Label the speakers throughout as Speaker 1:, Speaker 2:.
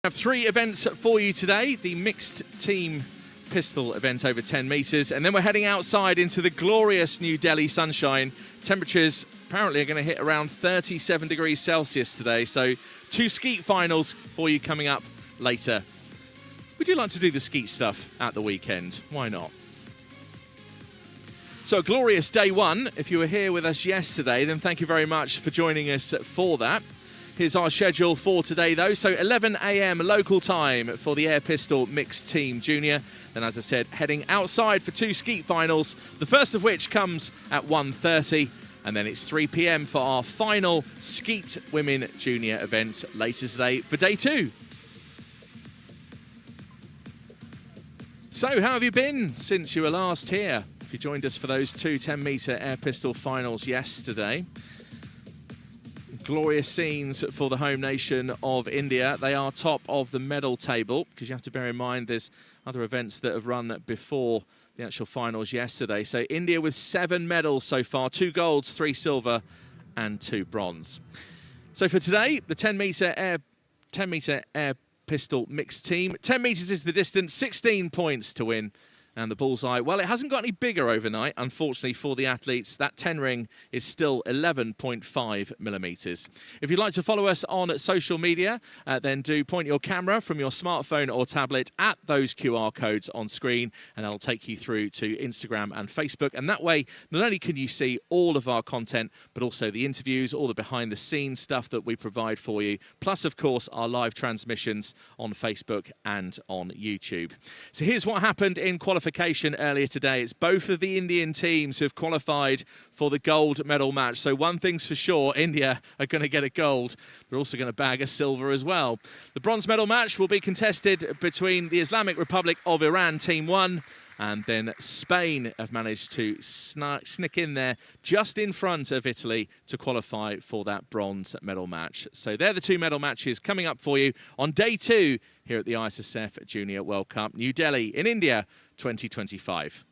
Speaker 1: have 3 events for you today. The mixed team pistol event over 10 metres, and then we're heading outside into the glorious New Delhi sunshine. Temperatures apparently are going to hit around 37 degrees Celsius today, so 2 skeet finals for you coming up later. Would you like to do the skeet stuff at the weekend? Why not? So a glorious day 1. If you were here with us yesterday, then thank you very much for joining us for that. Here's our schedule for today, though. So 11 a.m. local time for the air pistol mixed team junior. Then, as I said, heading outside for 2 skeet finals, the first of which comes at 1:30. And then it's 3 p.m. for our final skeet women junior event later today for day 2. So how have you been since you were last here? If you joined us for those 2 10-metre air pistol finals yesterday. Glorious scenes for the home nation of India. They are top of the medal table, because you have to bear in mind there's other events that have run before the actual finals yesterday. So India with 7 medals so far, 2 golds, 3 silver and 2 bronze. So for today, the 10-metre air pistol mixed team. 10 metres is the distance, 16 points to win. And the bullseye, well, it hasn't got any bigger overnight, unfortunately, for the athletes. That 10 ring is still 11.5 millimetres. If you'd like to follow us on social media, then do point your camera from your smartphone or tablet at those QR codes on screen, and that'll take you through to Instagram and Facebook. And that way, not only can you see all of our content, but also the interviews, all the behind-the-scenes stuff that we provide for you, plus, of course, our live transmissions on Facebook and on YouTube. So here's what happened in qualification earlier today. It's both of the Indian teams who have qualified for the gold medal match. So one thing's for sure, India are going to get a gold. They're also going to bag a silver as well. The bronze medal match will be contested between the Islamic Republic of Iran, Team 1, and then Spain have managed to sneak in there just in front of Italy to qualify for that bronze medal match. So they're the 2 medal matches coming up for you on day 2 here at the ISSF Junior World Cup, New Delhi in India 2025.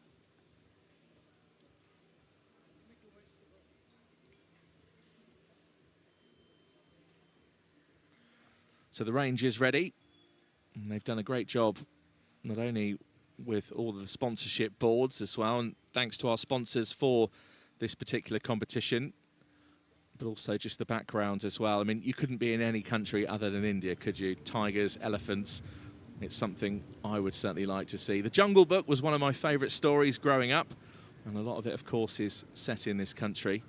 Speaker 1: So the range is ready, and they've done a great job, not only with all of the sponsorship boards as well, and thanks to our sponsors for this particular competition, but also just the background as well. I mean, you couldn't be in any country other than India, could you? Tigers, elephants, it's something I would certainly like to see. The Jungle Book was one of my favourite stories growing up, and a lot of it, of course, is set in this country,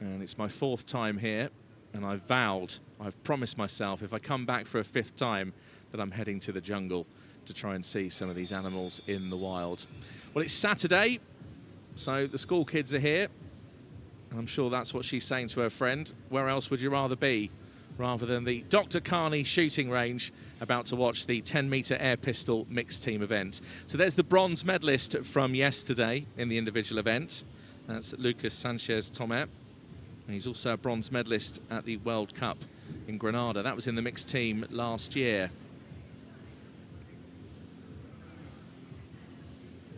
Speaker 1: and it's my 4th time here, and I've promised myself, if I come back for a 5th time, that I'm heading to the jungle to try and see some of these animals in the wild. Well, it's Saturday, so the school kids are here, and I'm sure that's what she's saying to her friend. Where else would you rather be, rather than the Dr. Carney shooting range, about to watch the 10-metre air pistol mixed team event. So there's the bronze medalist from yesterday in the individual event. That's Lucas Sanchez-Tomé. And he's also a bronze medalist at the World Cup in Granada. That was in the mixed team last year.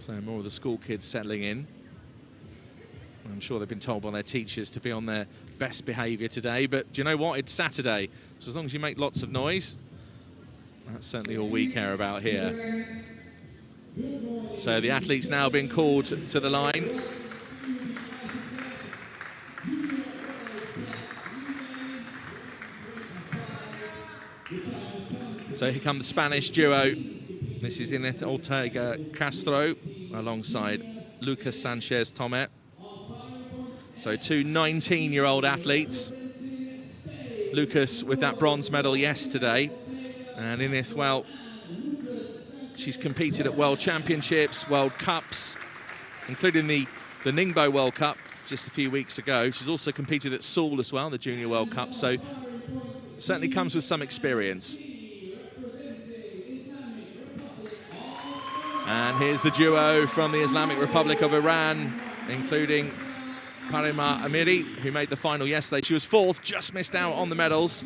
Speaker 1: So more of the school kids settling in. I'm sure they've been told by their teachers to be on their best behaviour today, but do you know what? It's Saturday, so as long as you make lots of noise, that's certainly all we care about here. So the athletes now being called to the line. So here come the Spanish duo. This is Inés Ortega Castro alongside Lucas Sanchez-Tomé. So 2 19-year-old athletes. Lucas with that bronze medal yesterday. And Inés, well, she's competed at World Championships, World Cups, including the Ningbo World Cup just a few weeks ago. She's also competed at Seoul as well, the Junior World Cup. So certainly comes with some experience. And here's the duo from the Islamic Republic of Iran, including Parima Amiri, who made the final yesterday. She was 4th, just missed out on the medals.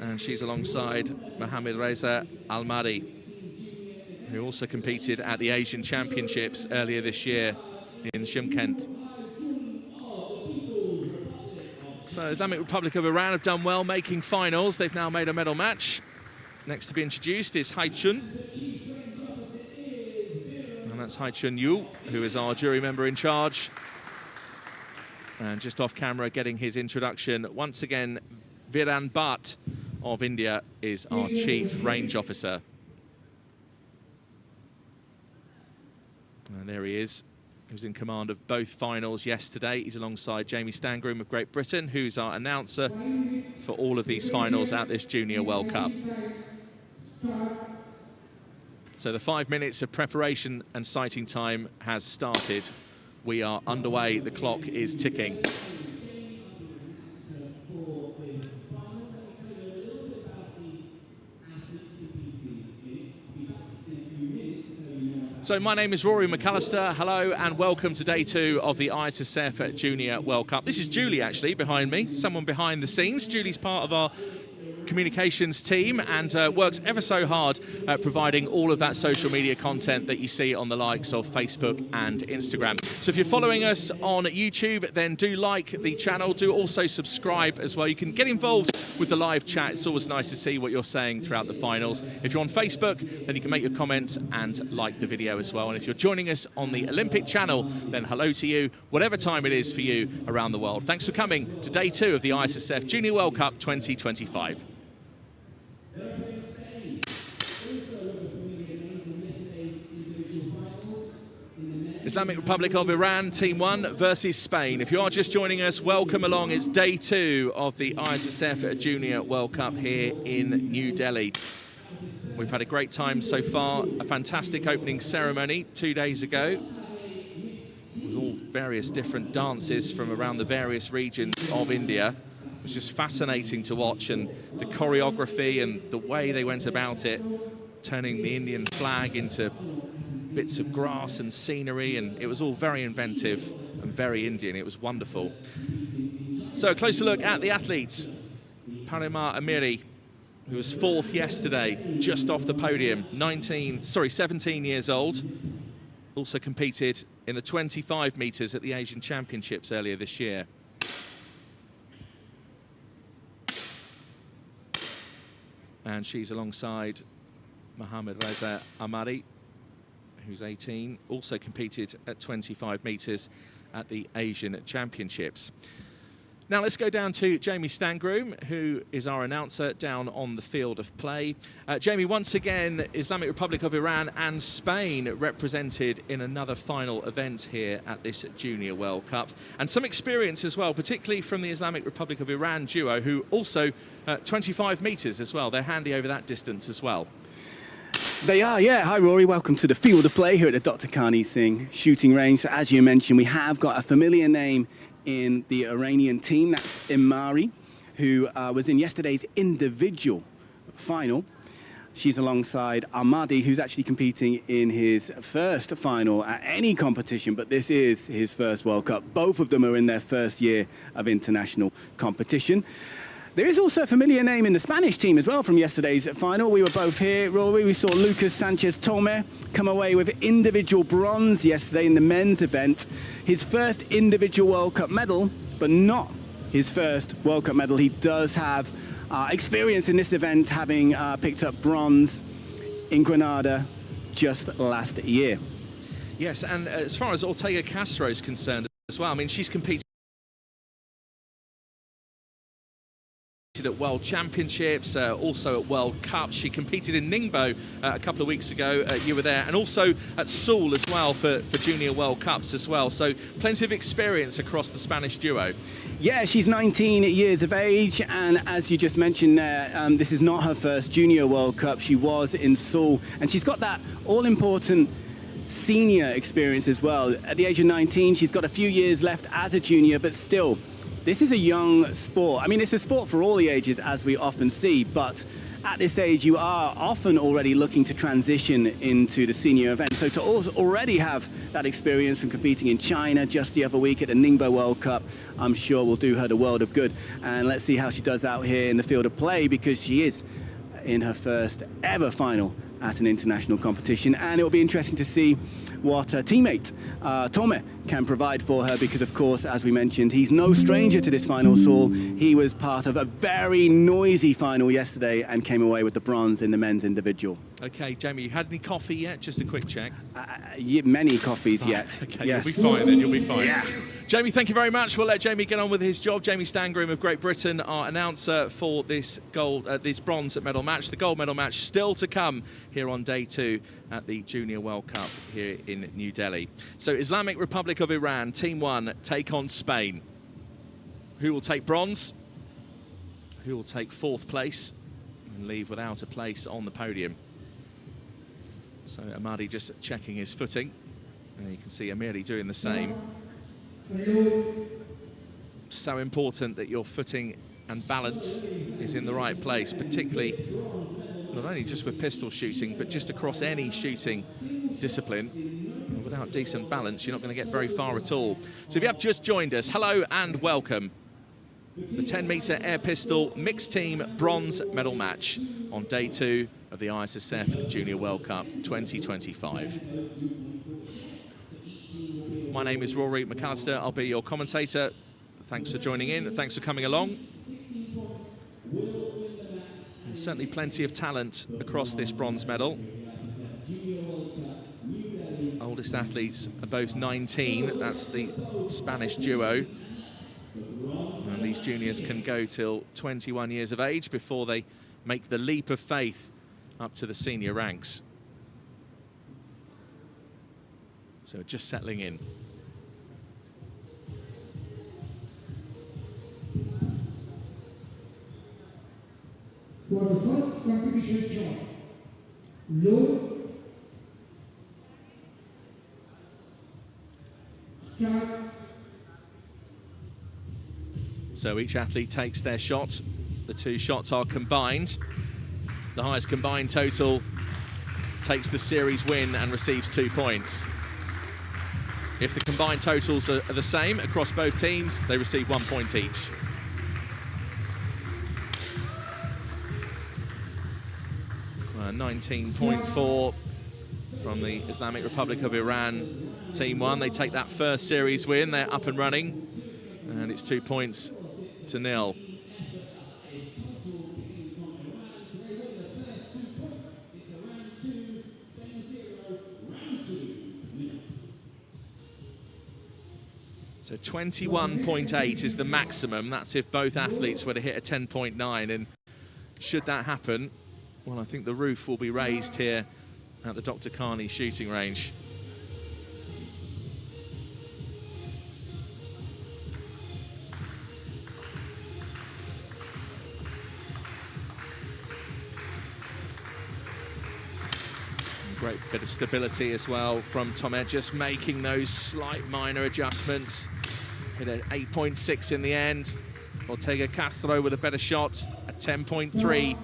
Speaker 1: And she's alongside Mohamed Reza Almadi, who also competed at the Asian Championships earlier this year in Shymkent. So Islamic Republic of Iran have done well making finals. They've now made a medal match. next to be introduced is Haichun. And that's Haichun Yu, who is our jury member in charge. And just off camera, getting his introduction. Once again, Viran Bhatt of India is our chief range officer. And there he is. He was in command of both finals yesterday. He's alongside Jamie Stangroom of Great Britain, who's our announcer for all of these finals at this Junior World Cup. So the 5 minutes of preparation and sighting time has started. We are underway, the clock is ticking. So my name is Rory McAllister. Hello and welcome to day 2 of the ISSF Junior World Cup. This is Julie actually behind me, someone behind the scenes. Julie's part of our communications team and works ever so hard at providing all of that social media content that you see on the likes of Facebook and Instagram. So if you're following us on YouTube, then do like the channel, do also subscribe as well. You can get involved with the live chat. It's always nice to see what you're saying throughout the finals. If you're on Facebook, then you can make your comments and like the video as well. And if you're joining us on the Olympic channel, then hello to you, whatever time it is for you around the world. Thanks for coming to day 2 of the ISSF Junior World Cup 2025. Islamic Republic of Iran, Team 1 versus Spain. If you are just joining us, welcome along. It's day 2 of the ISSF Junior World Cup here in New Delhi. We've had a great time so far. A fantastic opening ceremony 2 days ago, with all various different dances from around the various regions of India. It was just fascinating to watch, and the choreography and the way they went about it, turning the Indian flag into bits of grass and scenery, and it was all very inventive and very Indian. It was wonderful. So a closer look at the athletes. Parima Amiri, who was 4th yesterday, just off the podium, 17 years old. Also competed in the 25 meters at the Asian Championships earlier this year. And she's alongside Mohammad Reza Amari, who's 18, also competed at 25 meters at the Asian Championships. Now let's go down to Jamie Stangroom, who is our announcer down on the field of play. Jamie, once again, Islamic Republic of Iran and Spain represented in another final event here at this Junior World Cup. And some experience as well, particularly from the Islamic Republic of Iran duo, who also 25 meters as well. They're handy over that distance as well.
Speaker 2: They are, yeah. Hi, Rory. Welcome to the field of play here at the Dr. Khani Singh shooting range. So as you mentioned, we have got a familiar name in the Iranian team. That's Imari, who was in yesterday's individual final. She's alongside Ahmadi, who's actually competing in his first final at any competition, but this is his first World Cup. Both of them are in their first year of international competition. There is also a familiar name in the Spanish team as well from yesterday's final. We were both here, Rory. We saw Lucas Sanchez Tome come away with individual bronze yesterday in the men's event. His first individual World Cup medal, but not his first World Cup medal. He does have experience in this event, having picked up bronze in Granada just last year.
Speaker 1: Yes, and as far as Ortega Castro is concerned as well, I mean, she's competed at World Championships, also at World Cups. She competed in Ningbo a couple of weeks ago. You were there, and also at Seoul as well for Junior World Cups as well. So plenty of experience across the Spanish duo.
Speaker 2: Yeah, she's 19 years of age, and as you just mentioned there, this is not her first Junior World Cup. She was in Seoul, and she's got that all-important senior experience as well. At the age of 19, she's got a few years left as a junior, but still, this is a young sport. I mean, it's a sport for all the ages, as we often see, but at this age, you are often already looking to transition into the senior event. So to already have that experience from competing in China just the other week at the Ningbo World Cup, I'm sure will do her the world of good. And let's see how she does out here in the field of play, because she is in her first ever final at an international competition. And it will be interesting to see what her teammate, Tome, can provide for her because, of course, as we mentioned, he's no stranger to this final, Saul. He was part of a very noisy final yesterday and came away with the bronze in the men's individual.
Speaker 1: Okay, Jamie, you had any coffee yet? Just a quick check.
Speaker 2: Many coffees yet.
Speaker 1: Okay,
Speaker 2: yes.
Speaker 1: You'll be fine then, you'll be fine.
Speaker 2: Yeah.
Speaker 1: Jamie, thank you very much. We'll let Jamie get on with his job. Jamie Stangroom of Great Britain, our announcer for this this bronze medal match. The gold medal match still to come here on day 2 at the Junior World Cup here in New Delhi. So Islamic Republic of Iran, Team 1, take on Spain. Who will take bronze? Who will take 4th place and leave without a place on the podium? So Amadi just checking his footing, and you can see Amiri doing the same. So important that your footing and balance is in the right place, particularly not only just with pistol shooting, but just across any shooting discipline. Without decent balance, you're not going to get very far at all. So if you have just joined us, hello and welcome. The 10-metre air pistol mixed team bronze medal match on day 2 of the ISSF Junior World Cup 2025. My name is Rory McAllister. I'll be your commentator. Thanks for joining in. Thanks for coming along. And certainly plenty of talent across this bronze medal. Oldest athletes are both 19. That's the Spanish duo. And these juniors can go till 21 years of age before they make the leap of faith up to the senior ranks. So just settling in.
Speaker 3: For the first competition shot, low, start.
Speaker 1: So each athlete takes their shot. The 2 shots are combined. The highest combined total takes the series win and receives 2 points. If the combined totals are the same across both teams, they receive 1 point each. Uh, 19.4 from the Islamic Republic of Iran, Team 1. They take that first series win, they're up and running, and it's 2 points to 0. So 21.8 is the maximum. That's if both athletes were to hit a 10.9. And should that happen, well, I think the roof will be raised here at the Dr. Carney shooting range. Great bit of stability as well from Tomet, just making those slight minor adjustments. Hit an 8.6 in the end. Ortega Castro with a better shot at 10.3.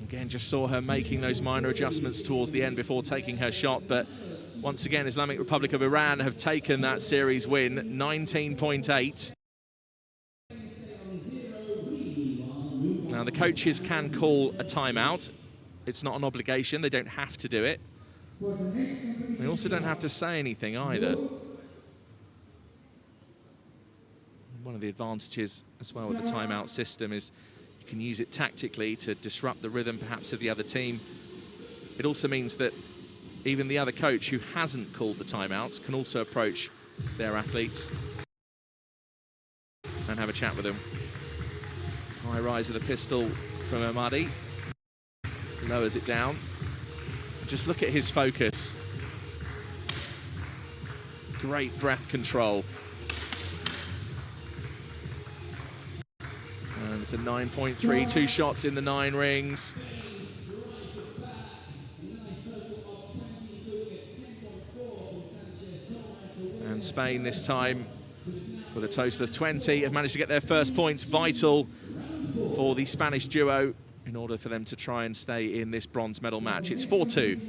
Speaker 1: Again, just saw her making those minor adjustments towards the end before taking her shot. But once again, Islamic Republic of Iran have taken that series win, 19.8. Now, the coaches can call a timeout. It's not an obligation, they don't have to do it. They also don't have to say anything either. One of the advantages as well with the timeout system is you can use it tactically to disrupt the rhythm perhaps of the other team. It also means that even the other coach who hasn't called the timeouts can also approach their athletes and have a chat with them. High rise of the pistol from Amadi. Lowers it down. Just look at his focus. Great breath control. And it's a 9.3, 2 shots in the 9 rings. And Spain this time, with a total of 20, have managed to get their first points, vital for the Spanish duo in order for them to try and stay in this bronze medal match. It's 4-2.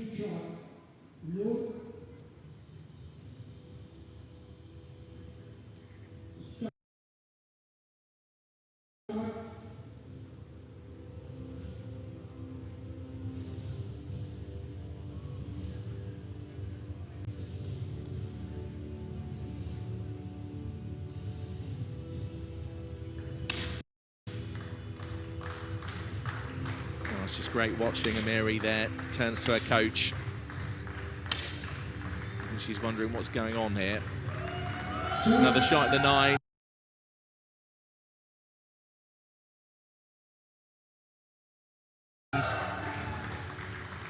Speaker 1: It's just great watching Amiri there. Turns to her coach. And she's wondering what's going on here. Just another shot at the 9.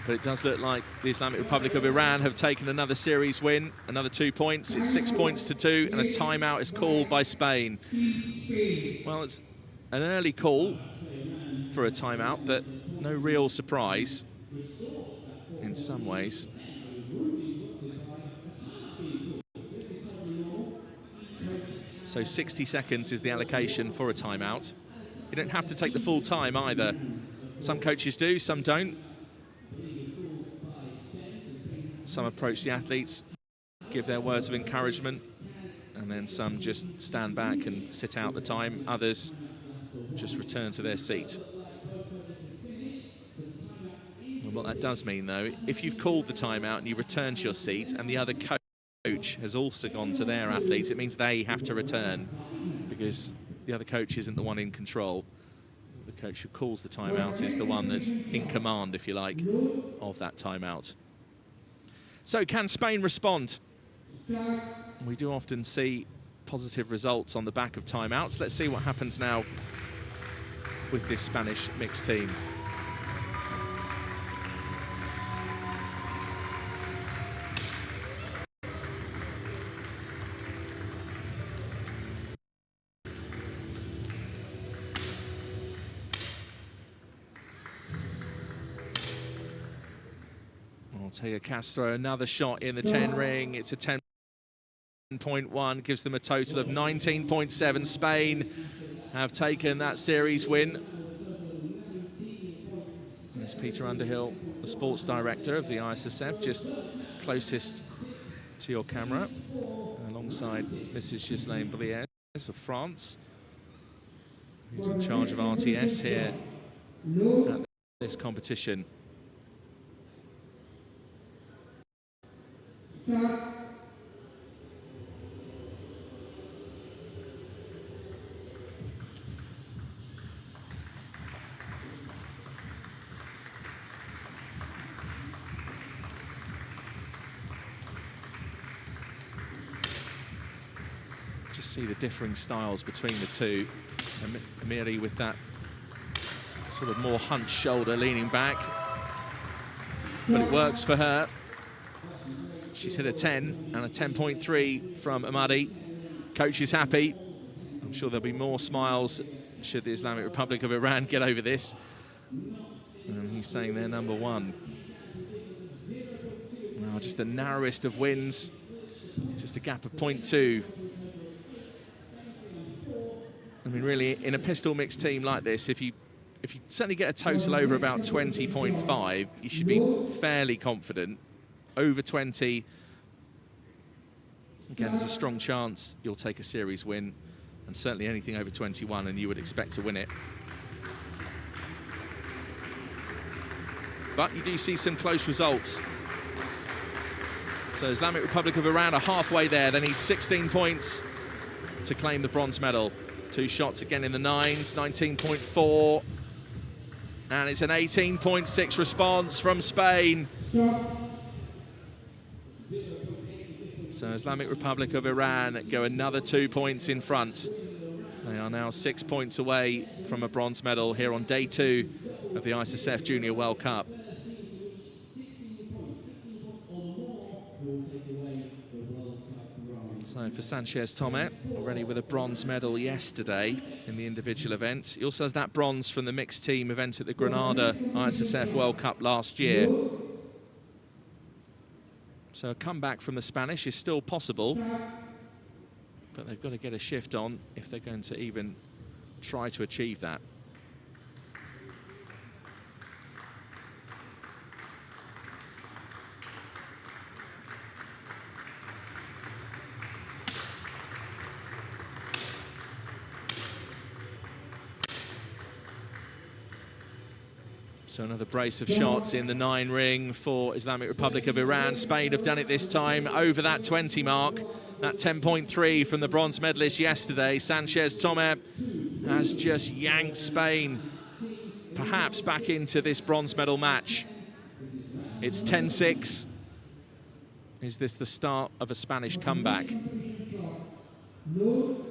Speaker 1: But it does look like the Islamic Republic of Iran have taken another series win, another 2 points. It's 6 points to 2, and a timeout is called by Spain. Well, it's an early call for a timeout, but no real surprise in some ways. So 60 seconds is the allocation for a timeout. You don't have to take the full time either. Some coaches do, some don't. Some approach the athletes, give their words of encouragement, and then some just stand back and sit out the time. Others just return to their seat. And what that does mean, though, if you've called the timeout and you return to your seat and the other coach has also gone to their athletes, it means they have to return because the other coach isn't the one in control. The coach who calls the timeout is the one that's in command, if you like, of that timeout. So can Spain respond? We do often see positive results on the back of timeouts. Let's see what happens now with this Spanish mixed team. Ortega Castro, another shot in the 10 ring. It's a 10.1, gives them a total of 19.7. Spain have taken that series win. There's Peter Underhill, the sports director of the ISSF, just closest to your camera, alongside Mrs. Ghislaine Briez of France, who's in charge of RTS here at this competition. Just see the differing styles between the two. Amiri with that sort of more hunched shoulder, leaning back, but it works for her. She's hit a 10 and a 10.3 from Amadi. Coach is happy. I'm sure there'll be more smiles should the Islamic Republic of Iran get over this. And he's saying they're number 1. Now just the narrowest of wins, just a gap of 0.2. I mean, really, in a pistol mixed team like this, if you certainly get a total over about 20.5, you should be fairly confident. Over 20, again, there's a strong chance you'll take a series win, and certainly anything over 21, and you would expect to win it. But you do see some close results. So Islamic Republic of Iran are halfway there. They need 16 points to claim the bronze medal. 2 shots again in the 9s, 19.4. And it's an 18.6 response from Spain. So Islamic Republic of Iran go another 2 points in front. They are now 6 points away from a bronze medal here on day 2 of the ISSF Junior World Cup. So for Sanchez Tomé, already with a bronze medal yesterday in the individual event. He also has that bronze from the mixed team event at the Granada ISSF World Cup last year. So a comeback from the Spanish is still possible, but they've got to get a shift on if they're going to even try to achieve that. So another brace of shots in the 9 ring for Islamic Republic of Iran. Spain have done it this time over that 20 mark. That 10.3 from the bronze medalist yesterday. Sanchez Tomé has just yanked Spain perhaps back into this bronze medal match. It's 10-6. Is this the start of a Spanish comeback?
Speaker 3: Load.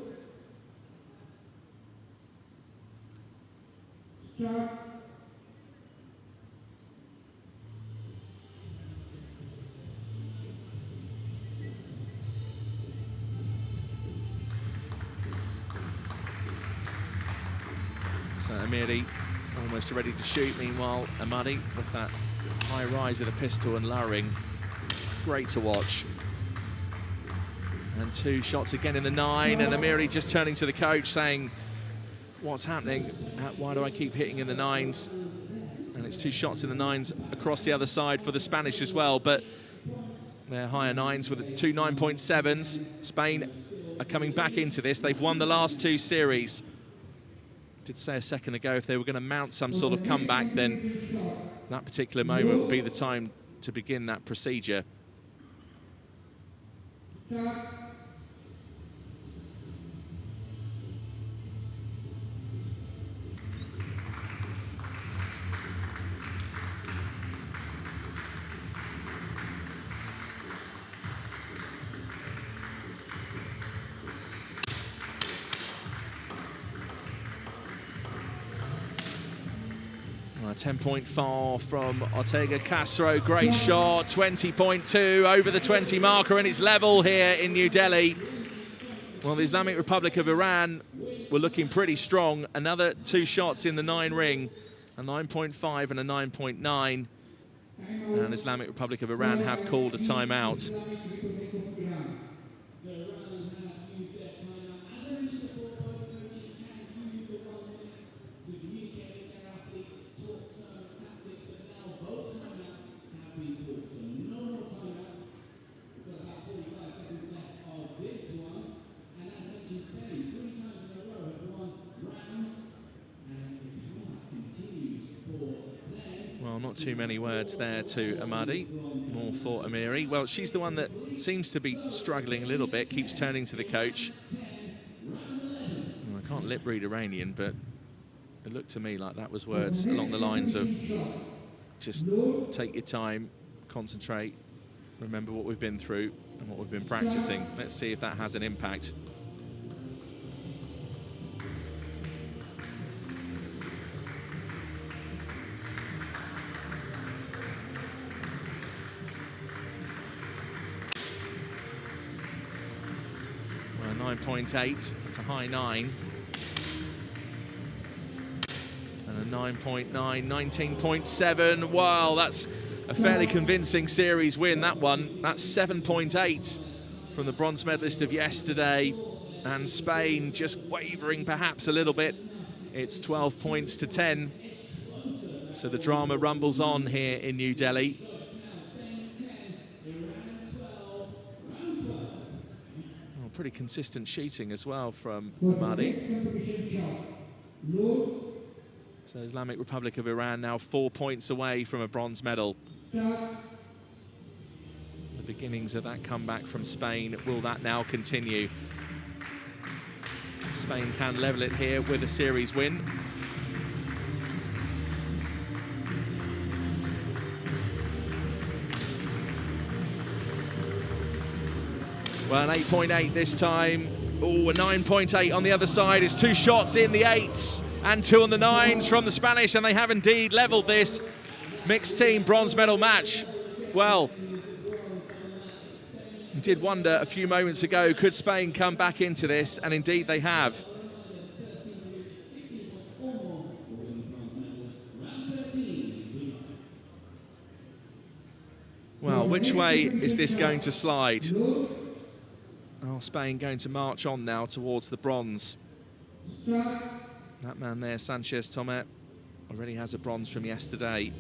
Speaker 3: Start.
Speaker 1: So Amiri almost ready to shoot. Meanwhile, Amadi with that high rise of the pistol and lowering. Great to watch. And 2 shots again in the 9, and Amiri just turning to the coach saying, what's happening? Why do I keep hitting in the 9s? And it's 2 shots in the 9s across the other side for the Spanish as well, but they're higher 9s with 2 9.7s. Spain are coming back into this. They've won the last 2 series. Did say a second ago if they were going to mount some sort of comeback, then that particular moment would be the time to begin that procedure. A 10.4 from Ortega Castro, great shot, 20.2 over the 20 marker, and it's level here in New Delhi. Well, the Islamic Republic of Iran were looking pretty strong. Another 2 shots in the 9 ring, a 9.5 and a 9.9. And Islamic Republic of Iran have called a timeout. Well, not too many words there to Amadi, more for Amiri. Well, she's the one that seems to be struggling a little bit, keeps turning to the coach. Well, I can't lip read Iranian, but it looked to me like that was words along the lines of just take your time, concentrate, remember what we've been through and what we've been practicing. Let's see if that has an impact. Well, 9.8, it's a high 9. And a 9.9, 19.7. Wow, that's a fairly convincing series win, that one. That's 7.8 from the bronze medalist of yesterday. And Spain just wavering perhaps a little bit. It's 12 points to 10. So the drama rumbles on here in New Delhi. Oh, pretty consistent shooting as well from Amadi. So Islamic Republic of Iran now 4 points away from a bronze medal. The beginnings of that comeback from Spain, will that now continue? Spain can level it here with a series win. Well, an 8.8 this time. Oh, a 9.8 on the other side. It's 2 shots in the 8s and 2 on the 9s from the Spanish, and they have indeed levelled this mixed team bronze medal match. Well, we did wonder a few moments ago, could Spain come back into this? And indeed they have. Well, which way is this going to slide? Oh, Spain going to march on now towards the bronze. That man there, Sanchez Tomet, already has a bronze from yesterday.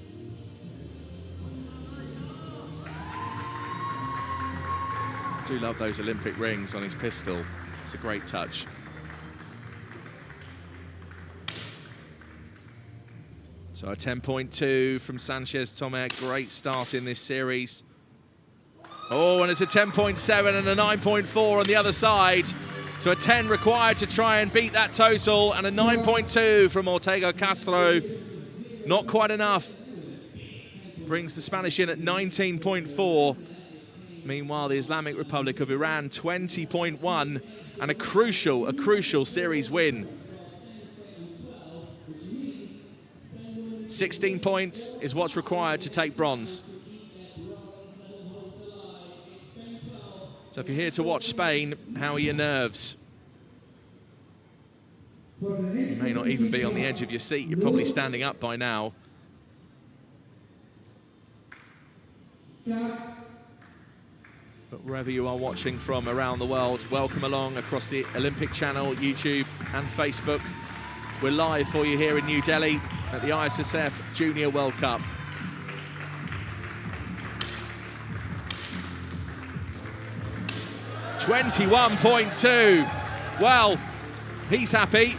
Speaker 1: I do love those Olympic rings on his pistol. It's a great touch. So a 10.2 from Sanchez Tomet. Great start in this series. Oh, and it's a 10.7 and a 9.4 on the other side. So a 10 required to try and beat that total, and a 9.2 from Ortega Castro. Not quite enough. Brings the Spanish in at 19.4. Meanwhile, the Islamic Republic of Iran, 20.1, and a crucial series win. 16 points is what's required to take bronze. So if you're here to watch Spain, how are your nerves? You may not even be on the edge of your seat. You're probably standing up by now. But wherever you are watching from around the world, welcome along across the Olympic Channel, YouTube and Facebook. We're live for you here in New Delhi at the ISSF Junior World Cup. .21.2. Well, he's happy.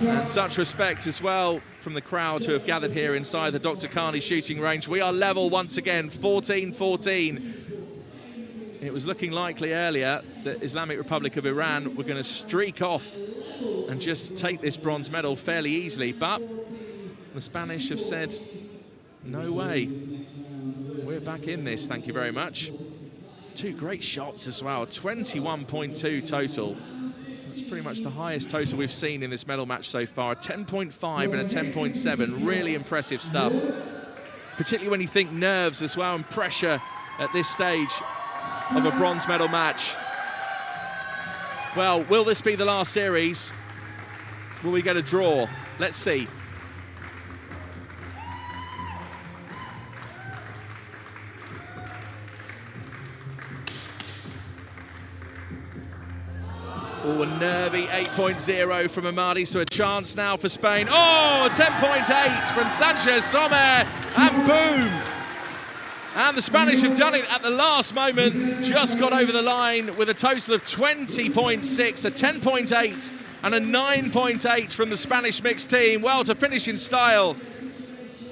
Speaker 1: And such respect as well from the crowd who have gathered here inside the Dr. Khani shooting range. We are level once again, 14-14. It was looking likely earlier that Islamic Republic of Iran were going to streak off and just take this bronze medal fairly easily, but the Spanish have said, no way. We're back in this, thank you very much. Two great shots as well, 21.2 total. That's pretty much the highest total we've seen in this medal match so far. A 10.5 and a 10.7, really impressive stuff. Particularly when you think nerves as well and pressure at this stage of a bronze medal match. Well, will this be the last series? Will we get a draw? Let's see. Oh, a nervy 8.0 from Amadi, so a chance now for Spain. Oh, 10.8 from Sanchez Tomer, and boom! And the Spanish have done it at the last moment, just got over the line with a total of 20.6, a 10.8 and a 9.8 from the Spanish mixed team. Well, to finish in style.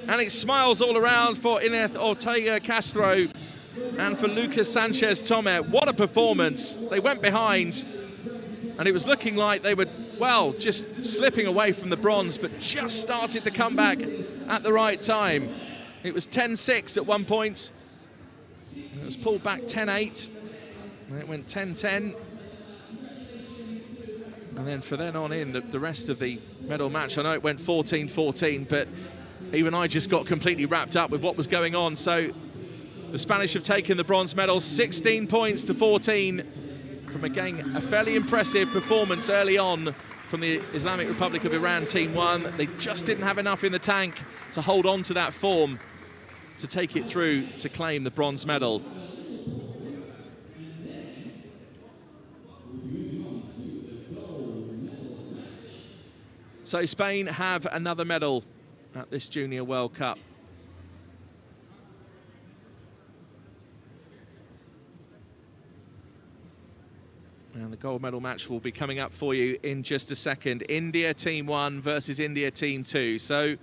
Speaker 1: And it's smiles all around for Inés Ortega Castro and for Lucas Sanchez Tomer. What a performance. They went behind. And it was looking like they were, well, just slipping away from the bronze, but just started the comeback at the right time. It was 10-6 at one point. It was pulled back 10-8. And it went 10-10. And then for then on in, the rest of the medal match, I know it went 14-14, but even I just got completely wrapped up with what was going on. So the Spanish have taken the bronze medal, 16 points to 14. From, again, a fairly impressive performance early on from the Islamic Republic of Iran Team 1. They just didn't have enough in the tank to hold on to that form to take it through to claim the bronze medal. So Spain have another medal at this Junior World Cup. And the gold medal match will be coming up for you in just a second. India Team 1 versus India Team 2. So,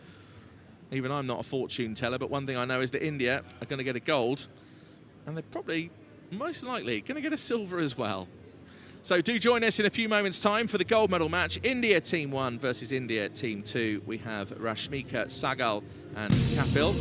Speaker 1: even I'm not a fortune teller, but one thing I know is that India are going to get a gold, and they're probably, most likely, going to get a silver as well. So do join us in a few moments' time for the gold medal match. India Team 1 versus India Team 2. We have Rashmika Sagal and Kapil.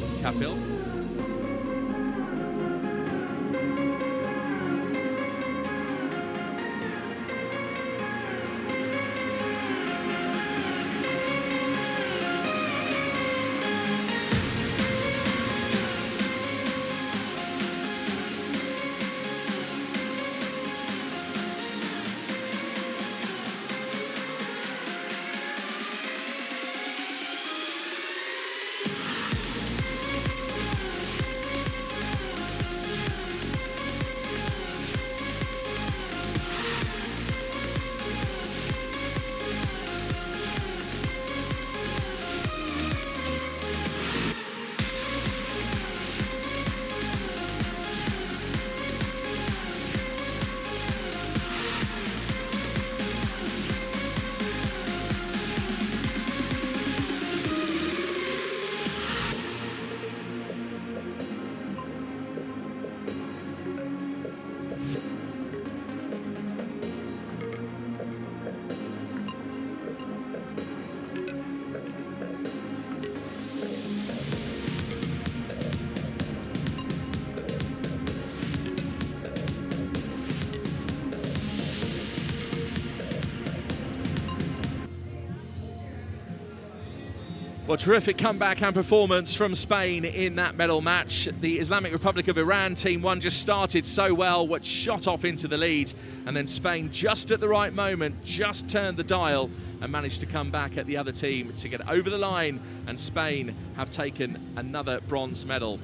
Speaker 1: Well, terrific comeback and performance from Spain in that medal match. The Islamic Republic of Iran team one just started so well, what shot off into the lead, and then Spain just at the right moment just turned the dial and managed to come back at the other team to get over the line, and Spain have taken another bronze medal.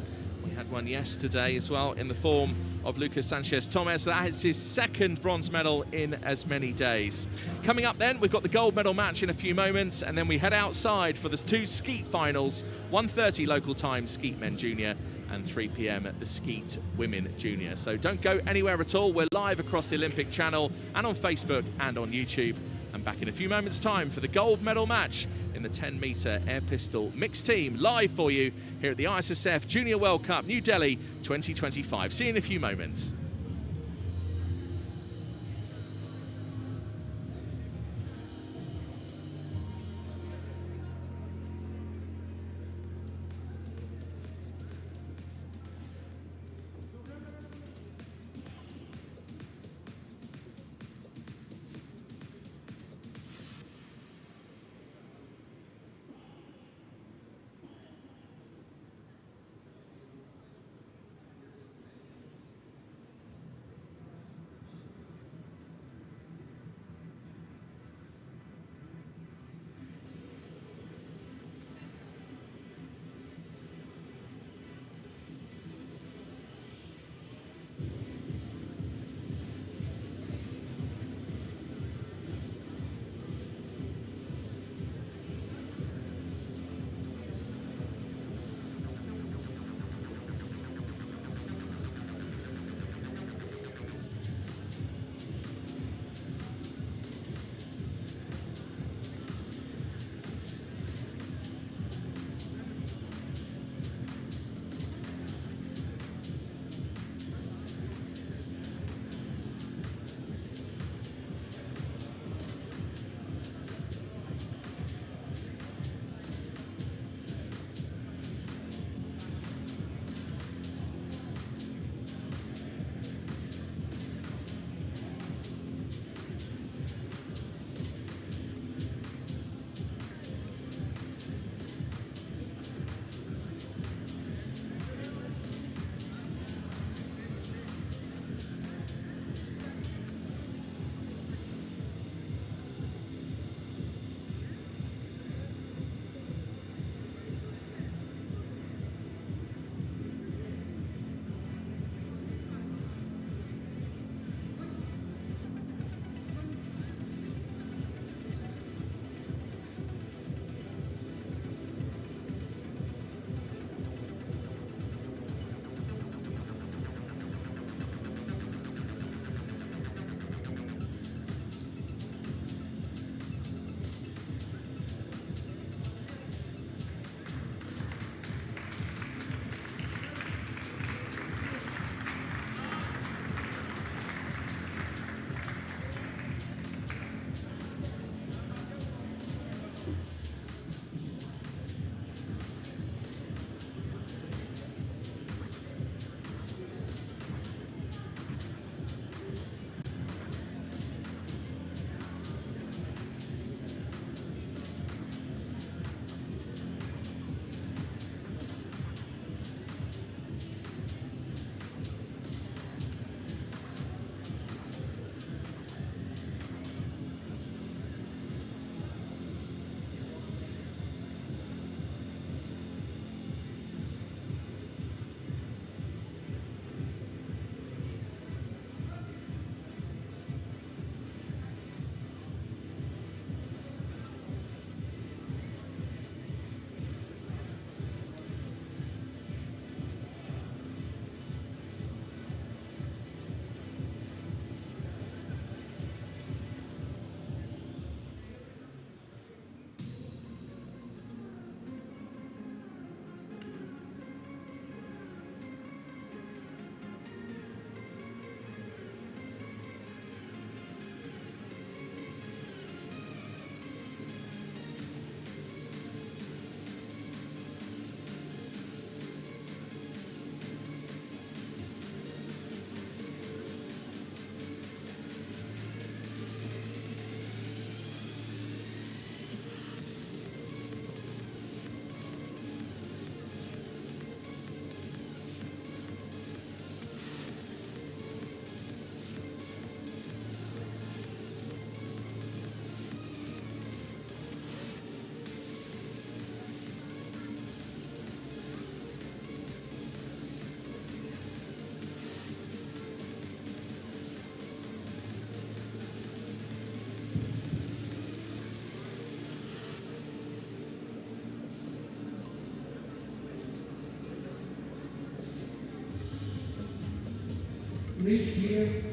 Speaker 1: We had one yesterday as well in the form of Lucas Sanchez Thomas. That is his second bronze medal in as many days. Coming up then, we've got the gold medal match in a few moments, and then we head outside for the two skeet finals, 1:30 local time skeet men junior and 3 p.m. at the skeet women junior. So don't go anywhere at all. We're live across the Olympic channel and on Facebook and on YouTube. And back in a few moments time for the gold medal match in the 10-metre air pistol mixed team, live for you here at the ISSF Junior World Cup New Delhi 2025. See you in a few moments.
Speaker 3: Range clear.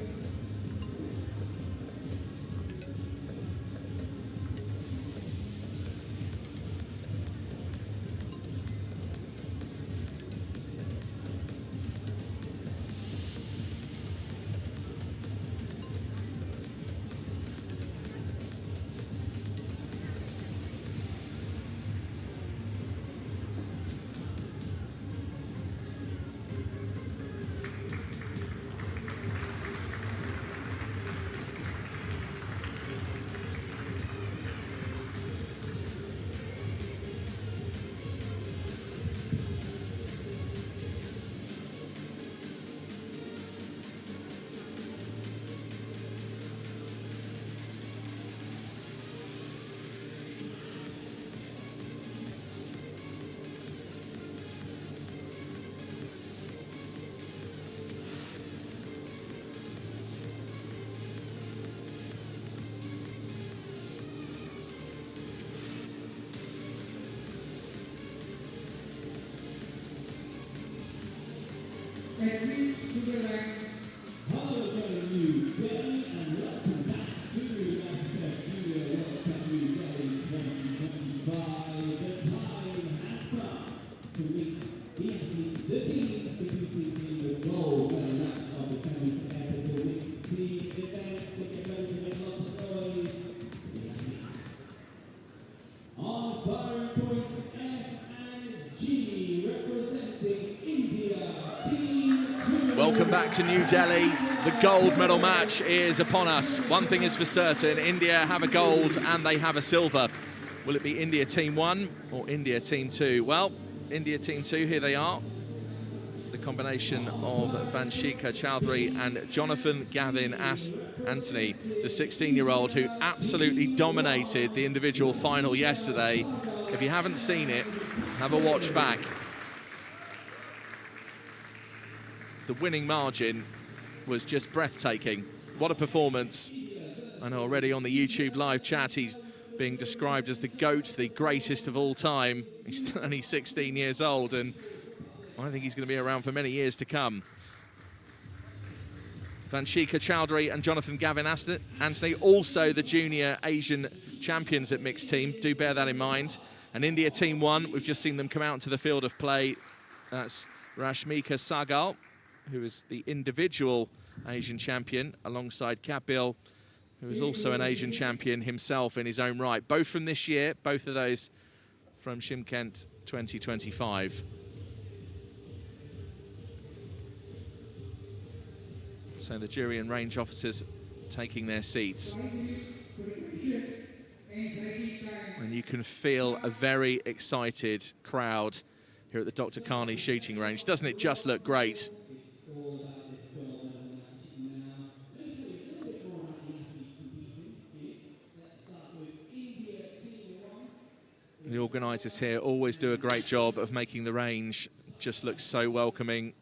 Speaker 3: Entry to the line.
Speaker 4: Hello, New Delhi, and welcome back to the ISSF Junior World Cup New Delhi 2025. The time has come to meet the athletes, the teams competing in the gold medal match of the Tamil Nadu mixed team events. So get ready to make lots of noise. The athletes on firing points F and G, representing India, Team 2.
Speaker 1: Welcome back to New Delhi. The gold medal match is upon us. One thing is for certain, India have a gold and they have a silver. Will it be India Team 1 or India Team 2? Well, India Team 2, here they are. The combination of Vanshika Chowdhury and Jonathan Gavin Anthony, the 16-year-old who absolutely dominated the individual final yesterday. If you haven't seen it, have a watch back. The winning margin was just breathtaking. What a performance. I know already on the YouTube live chat he's being described as the GOAT, the greatest of all time. He's only 16 years old and I think he's going to be around for many years to come. Vanshika Chowdhury and Jonathan Gavin Anthony, also the junior Asian champions at mixed team. Do bear that in mind. And India Team 1, we've just seen them come out into the field of play. That's Rashmika Sagal, who is the individual Asian champion, alongside Kapil, who is also an Asian champion himself in his own right. Both from this year, both of those from Shymkent 2025. So the jury and range officers taking their seats. And you can feel a very excited crowd here at the Dr. Carney shooting range. Doesn't it just look great? The organisers here always do a great job of making the range just look so welcoming,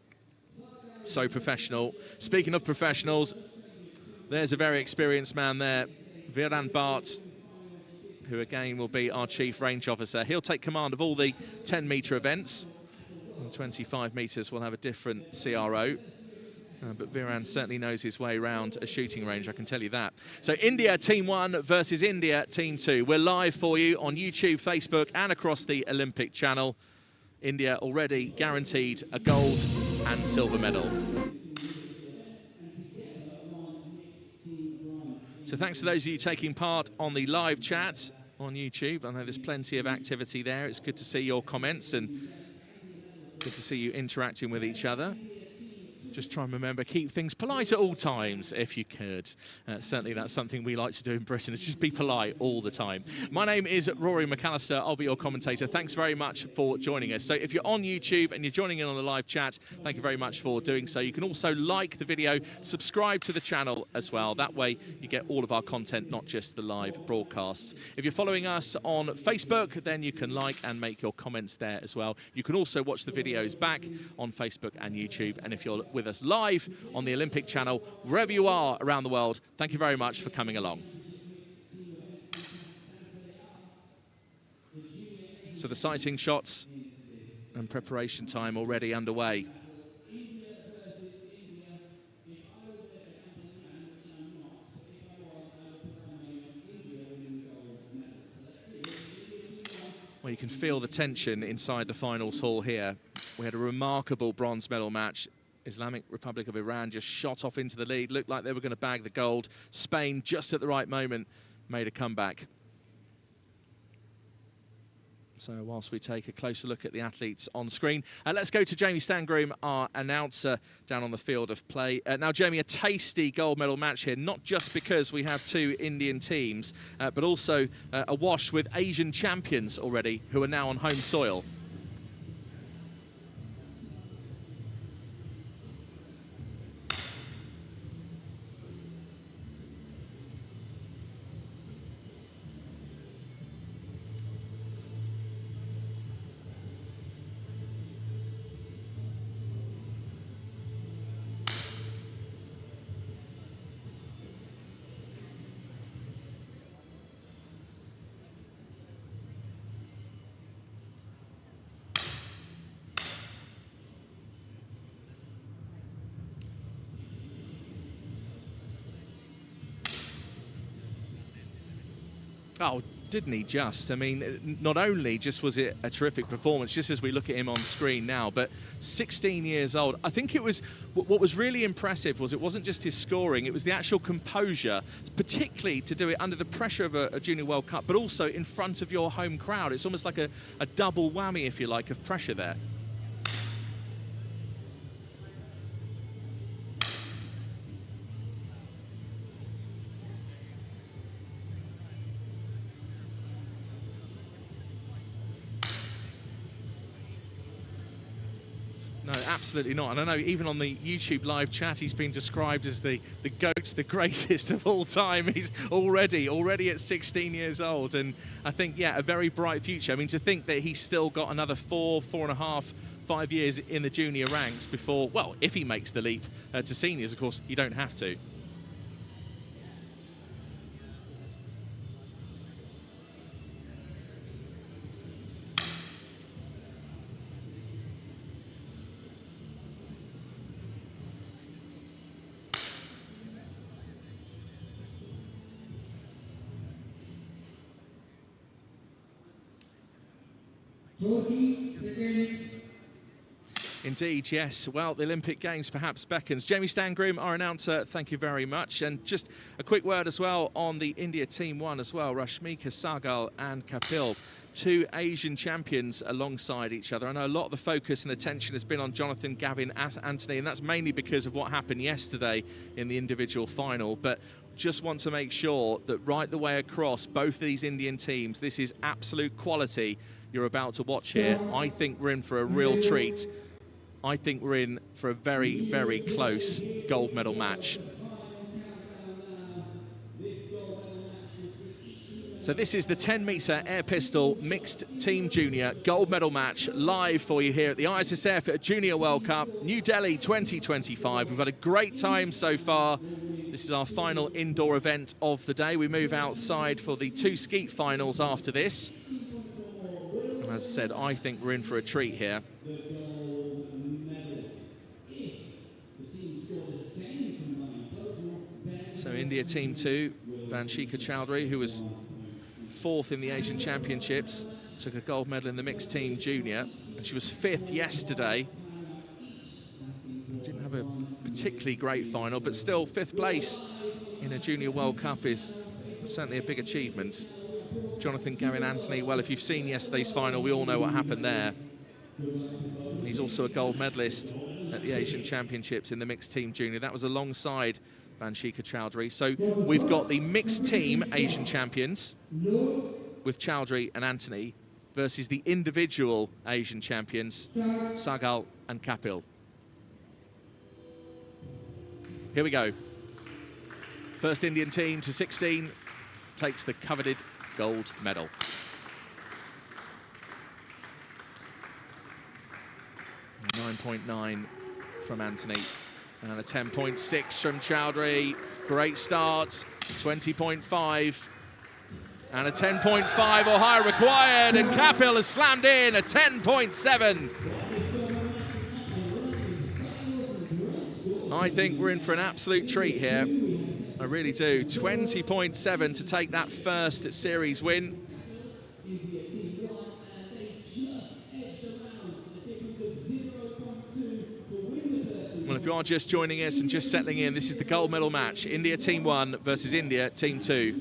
Speaker 1: so professional. Speaking of professionals, there's a very experienced man there, Viran Bhatt, who again will be our chief range officer. He'll take command of all the 10-metre events. And 25 metres will have a different CRO. But Viran certainly knows his way around a shooting range, I can tell you that. So India Team 1 versus India Team 2. We're live for you on YouTube, Facebook and across the Olympic channel. India already guaranteed a gold and silver medal. So thanks to those of you taking part on the live chat on YouTube. I know there's plenty of activity there. It's good to see your comments and good to see you interacting with each other. Just try and remember, keep things polite at all times, if you could. Certainly that's something we like to do in Britain, is just be polite all the time. My name is Rory McAllister. I'll be your commentator. Thanks very much for joining us. So if you're on YouTube and you're joining in on the live chat, thank you very much for doing so. You can also like the video, subscribe to the channel as well. That way you get all of our content, not just the live broadcasts. If you're following us on Facebook, then you can like and make your comments there as well. You can also watch the videos back on Facebook and YouTube. And if you're with us live on the Olympic channel, wherever you are around the world, thank you very much for coming along. So the sighting shots and preparation time already underway. Well, you can feel the tension inside the finals hall here. We had a remarkable bronze medal match. Islamic Republic of Iran just shot off into the lead, looked like they were going to bag the gold. Spain, just at the right moment, made a comeback. So whilst we take a closer look at the athletes on screen, let's go to Jamie Stangroom, our announcer, down on the field of play. Now, Jamie, a tasty gold medal match here, not just because we have two Indian teams, but also awash with Asian champions already who are now on home soil. Oh, didn't he just? I mean, not only just was it a terrific performance, just as we look at him on screen now, but 16 years old. I think it was, what was really impressive was it wasn't just his scoring, it was the actual composure, particularly to do it under the pressure of a Junior World Cup, but also in front of your home crowd. It's almost like a double whammy, if you like, of pressure there. No, absolutely not. And I know even on the YouTube live chat, he's been described as the GOAT, the greatest of all time. He's already at 16 years old. And I think, yeah, a very bright future. I mean, to think that he's still got another 4.5, 5 years in the junior ranks before, well, if he makes the leap to seniors, of course, you don't have to. Indeed, yes. Well, the Olympic Games perhaps beckons. Jamie Stangroom, our announcer, thank you very much. And just a quick word as well on the India Team 1 as well. Rashmika Sahgal and Kapil, two Asian champions alongside each other. I know a lot of the focus and attention has been on Jonathan Gavin Anthony, and that's mainly because of what happened yesterday in the individual final. But just want to make sure that right the way across both of these Indian teams, this is absolute quality you're about to watch here. I think we're in for a real treat. I think we're in for a very, very close gold medal match. So this is the 10-metre air pistol mixed team junior gold medal match live for you here at the ISSF Junior World Cup, New Delhi 2025. We've had a great time so far. This is our final indoor event of the day. We move outside for the two skeet finals after this. And as I said, I think we're in for a treat here. So India Team 2, Vanshika Chowdhury, who was 4th in the Asian Championships, took a gold medal in the mixed team junior, and she was 5th yesterday. Didn't have a particularly great final, but still 5th place in a Junior World Cup is certainly a big achievement. Jonathan Gavin Anthony, well, if you've seen yesterday's final, we all know what happened there. He's also a gold medalist at the Asian Championships in the mixed team junior. That was alongside Vanshika Chowdhury. So we've got the mixed team Asian champions with Chowdhury and Anthony versus the individual Asian champions, Sahgal and Kapil. Here we go. First Indian team to 16 takes the coveted gold medal. .9 from Anthony and a 10.6 from Chowdhury. Great start. 20.5 and a 10.5 or higher required, and Kapil has slammed in a 10.7. I think we're in for an absolute treat here. I really do. 20.7 to take that first series win. Well, if you are just joining us and just settling in, this is the gold medal match. India Team 1 versus India Team 2.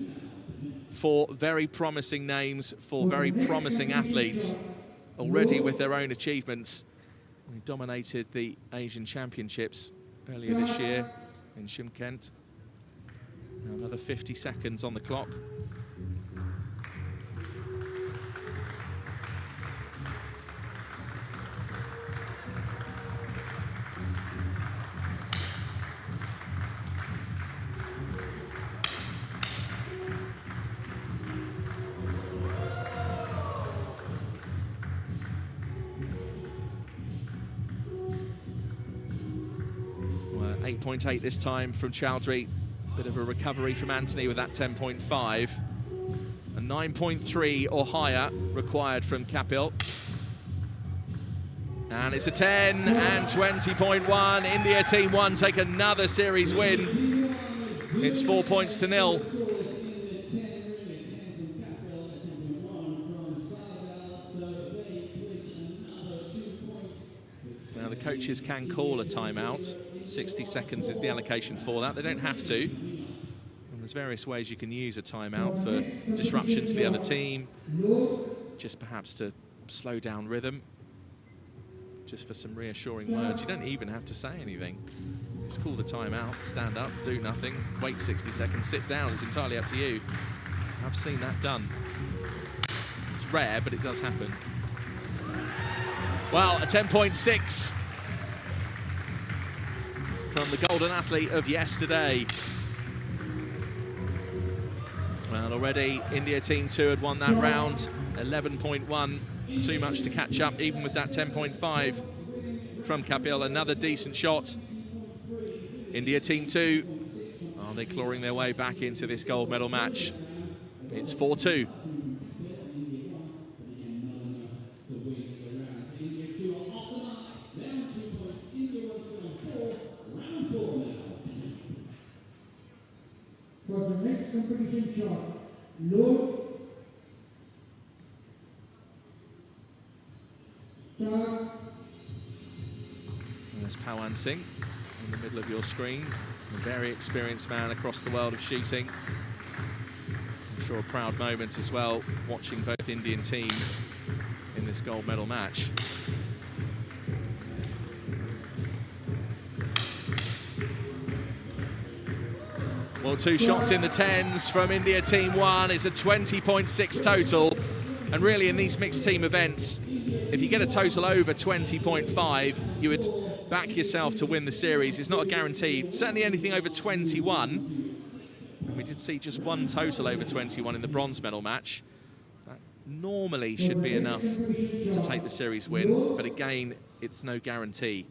Speaker 1: 4 very promising names, 4 very promising athletes, already with their own achievements. They dominated the Asian Championships earlier this year in Shymkent. Now another 50 seconds on the clock. Well, 8.8 this time from Chowdhury. Bit of a recovery from Anthony with that 10.5. A 9.3 or higher required from Kapil. And it's a 10 and 20.1. India Team 1 take another series win. It's 4 points to 0. Now the coaches can call a timeout. 60 seconds is the allocation for that. They don't have to. And there's various ways you can use a timeout for disruption to the other team, just perhaps to slow down rhythm, just for some reassuring words. You don't even have to say anything. Just call the timeout, stand up, do nothing, wait 60 seconds, sit down. It's entirely up to you. I've seen that done. It's rare, but it does happen. Well, a 10.6 from the golden athlete of yesterday. Well, already India Team 2 had won that round. 11.1, too much to catch up, even with that 10.5 from Kapil. Another decent shot. India Team 2, are they clawing their way back into this gold medal match? It's 4-2.
Speaker 3: For the next competition shot, load, start.
Speaker 1: And there's Pawan Singh in the middle of your screen, a very experienced man across the world of shooting. I'm sure a proud moment as well, watching both Indian teams in this gold medal match. Well, 2 shots in the 10s from India Team 1. It's a 20.6 total. And really, in these mixed team events, if you get a total over 20.5, you would back yourself to win the series. It's not a guarantee. Certainly anything over 21. And we did see just 1 total over 21 in the bronze medal match. That normally should be enough to take the series win. But again, it's no guarantee.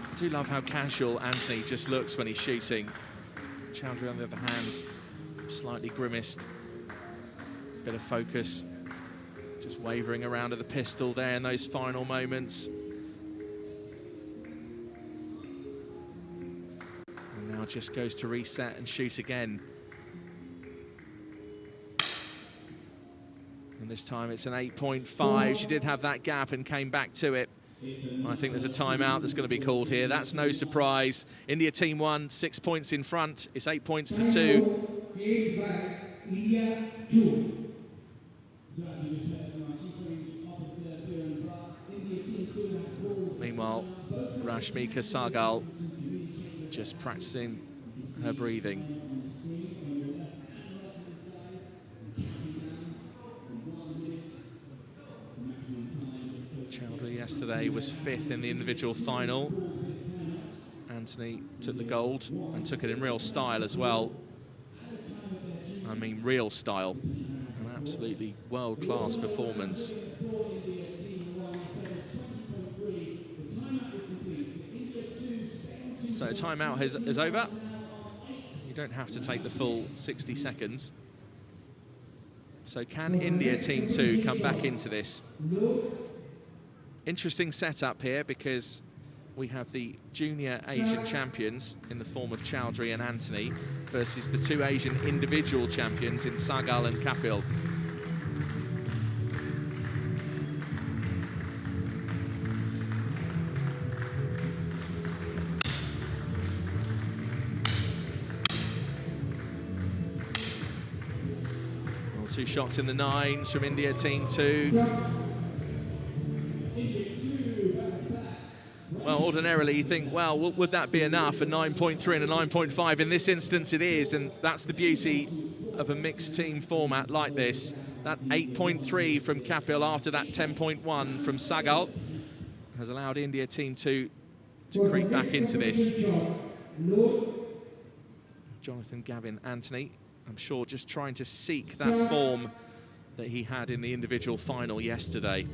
Speaker 1: I do love how casual Anthony just looks when he's shooting. Chowdhury, on the other hand, slightly grimaced. Bit of focus, just wavering around at the pistol there in those final moments. And now just goes to reset and shoot again. And this time it's an 8.5. She did have that gap and came back to it. I think there's a timeout that's going to be called here. That's no surprise. India Team 1, 6 points in front. It's 8 points to 2.
Speaker 3: India 2.
Speaker 1: Meanwhile, Rashmika Sahgal just practicing her breathing. Chowdhury yesterday was 5th in the individual final. Anthony took the gold and took it in real style as well. I mean, real style. An absolutely world-class performance. So timeout is over. You don't have to take the full 60 seconds. So can India Team 2 come back into this? Interesting setup here because we have the junior Asian champions in the form of Chowdhury and Anthony versus the two Asian individual champions in Sagal and Kapil. Well, two shots in the nines from India Team 2. Well, ordinarily you think, well, would that be enough? A 9.3 and a 9.5. In this instance it is, and that's the beauty of a mixed team format like this. That 8.3 from Kapil after that 10.1 from Sagal has allowed India Team 2 to creep back into this. Jonathan Gavin Anthony, I'm sure just trying to seek that form that he had in the individual final yesterday.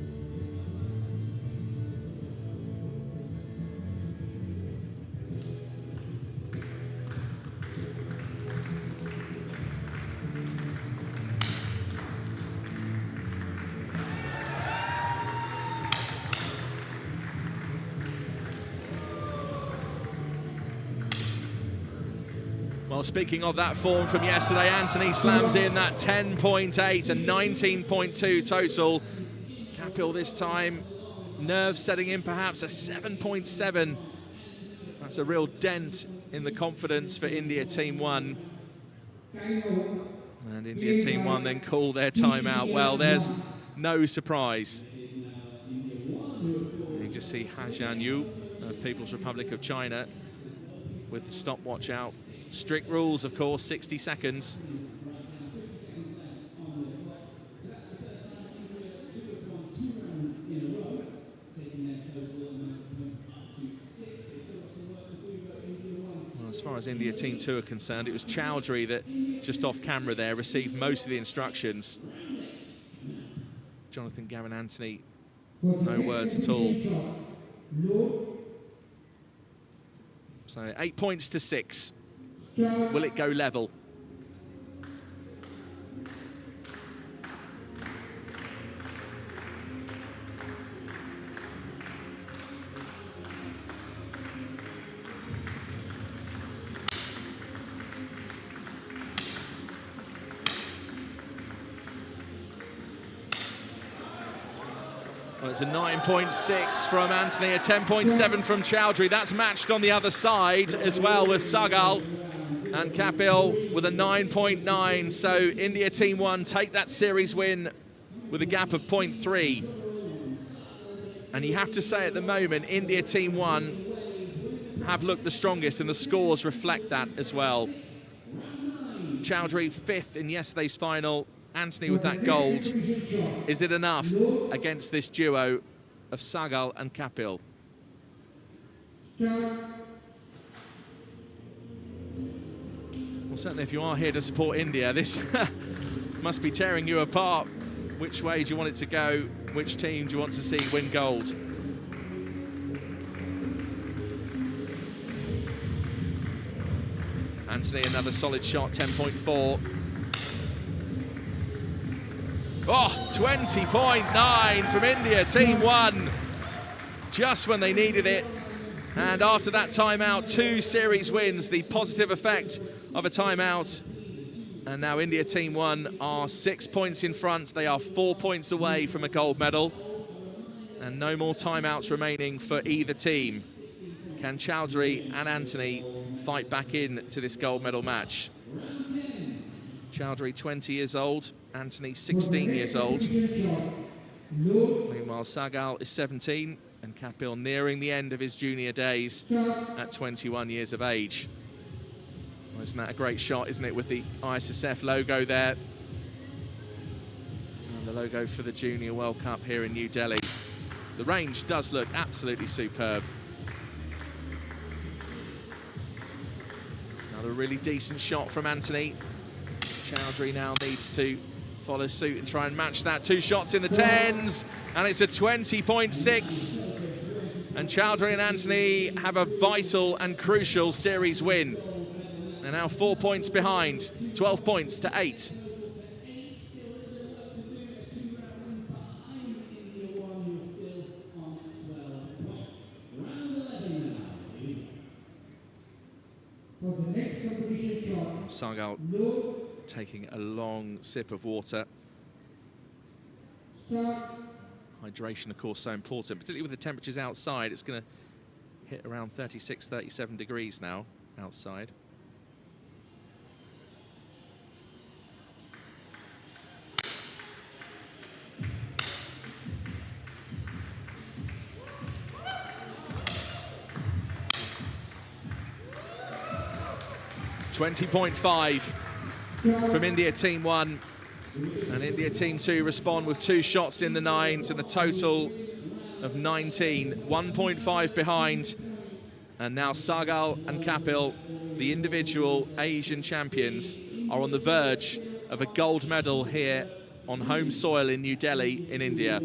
Speaker 1: Well, speaking of that form from yesterday, Anthony slams in that 10.8 and 19.2 total. Kapil this time, nerves setting in perhaps a 7.7. That's a real dent in the confidence for India Team 1. And India Team 1 then call their timeout. Well, there's no surprise. You just see Ha Jianyu of People's Republic of China with the stopwatch out. Strict rules, of course, 60 seconds. Well, as far as India Team 2 are concerned, it was Chowdhury that, just off camera there, received most of the instructions. Jonathan Gavin Anthony, no words at all. So 8 points to 6. Will it go level? Well, it's a 9.6 from Anthony, a 10.7 from Chowdhury. That's matched on the other side as well with Sagal. And Kapil with a 9.9, so India Team 1 take that series win with a gap of 0.3. And you have to say at the moment, India Team 1 have looked the strongest, and the scores reflect that as well. Chowdhury 5th in yesterday's final, Anthony with that gold. Is it enough against this duo of Sagal and Kapil? Well, certainly if you are here to support India, this must be tearing you apart. Which way do you want it to go? Which team do you want to see win gold? Anthony, another solid shot, 10.4. Oh, 20.9 from India, Team 1. Just when they needed it. And after that timeout, 2 series wins, the positive effect of a timeout. And now India Team 1 are 6 points in front. They are 4 points away from a gold medal. And no more timeouts remaining for either team. Can Chowdhury and Anthony fight back in to this gold medal match? Chowdhury 20 years old, Anthony 16 years old. Meanwhile, Sagal is 17 and Kapil nearing the end of his junior days at 21 years of age. Well, isn't that a great shot, isn't it, with the ISSF logo there? And the logo for the Junior World Cup here in New Delhi. The range does look absolutely superb. Another really decent shot from Anthony. Chowdhury now needs to follow suit and try and match that. 2 shots in the 10s, and it's a 20.6. And Chowdhury and Anthony have a vital and crucial series win. They're now 4 points behind, 12 points to 8. Sargal taking a long sip of water. Hydration, of course, so important, particularly with the temperatures outside. It's going to hit around 36, 37 degrees now outside. .5 from India Team 1, and India Team 2 respond with 2 shots in the nines and a total of 19, 1.5 behind. And now Sargal and Kapil, the individual Asian champions, are on the verge of a gold medal here on home soil in New Delhi in India.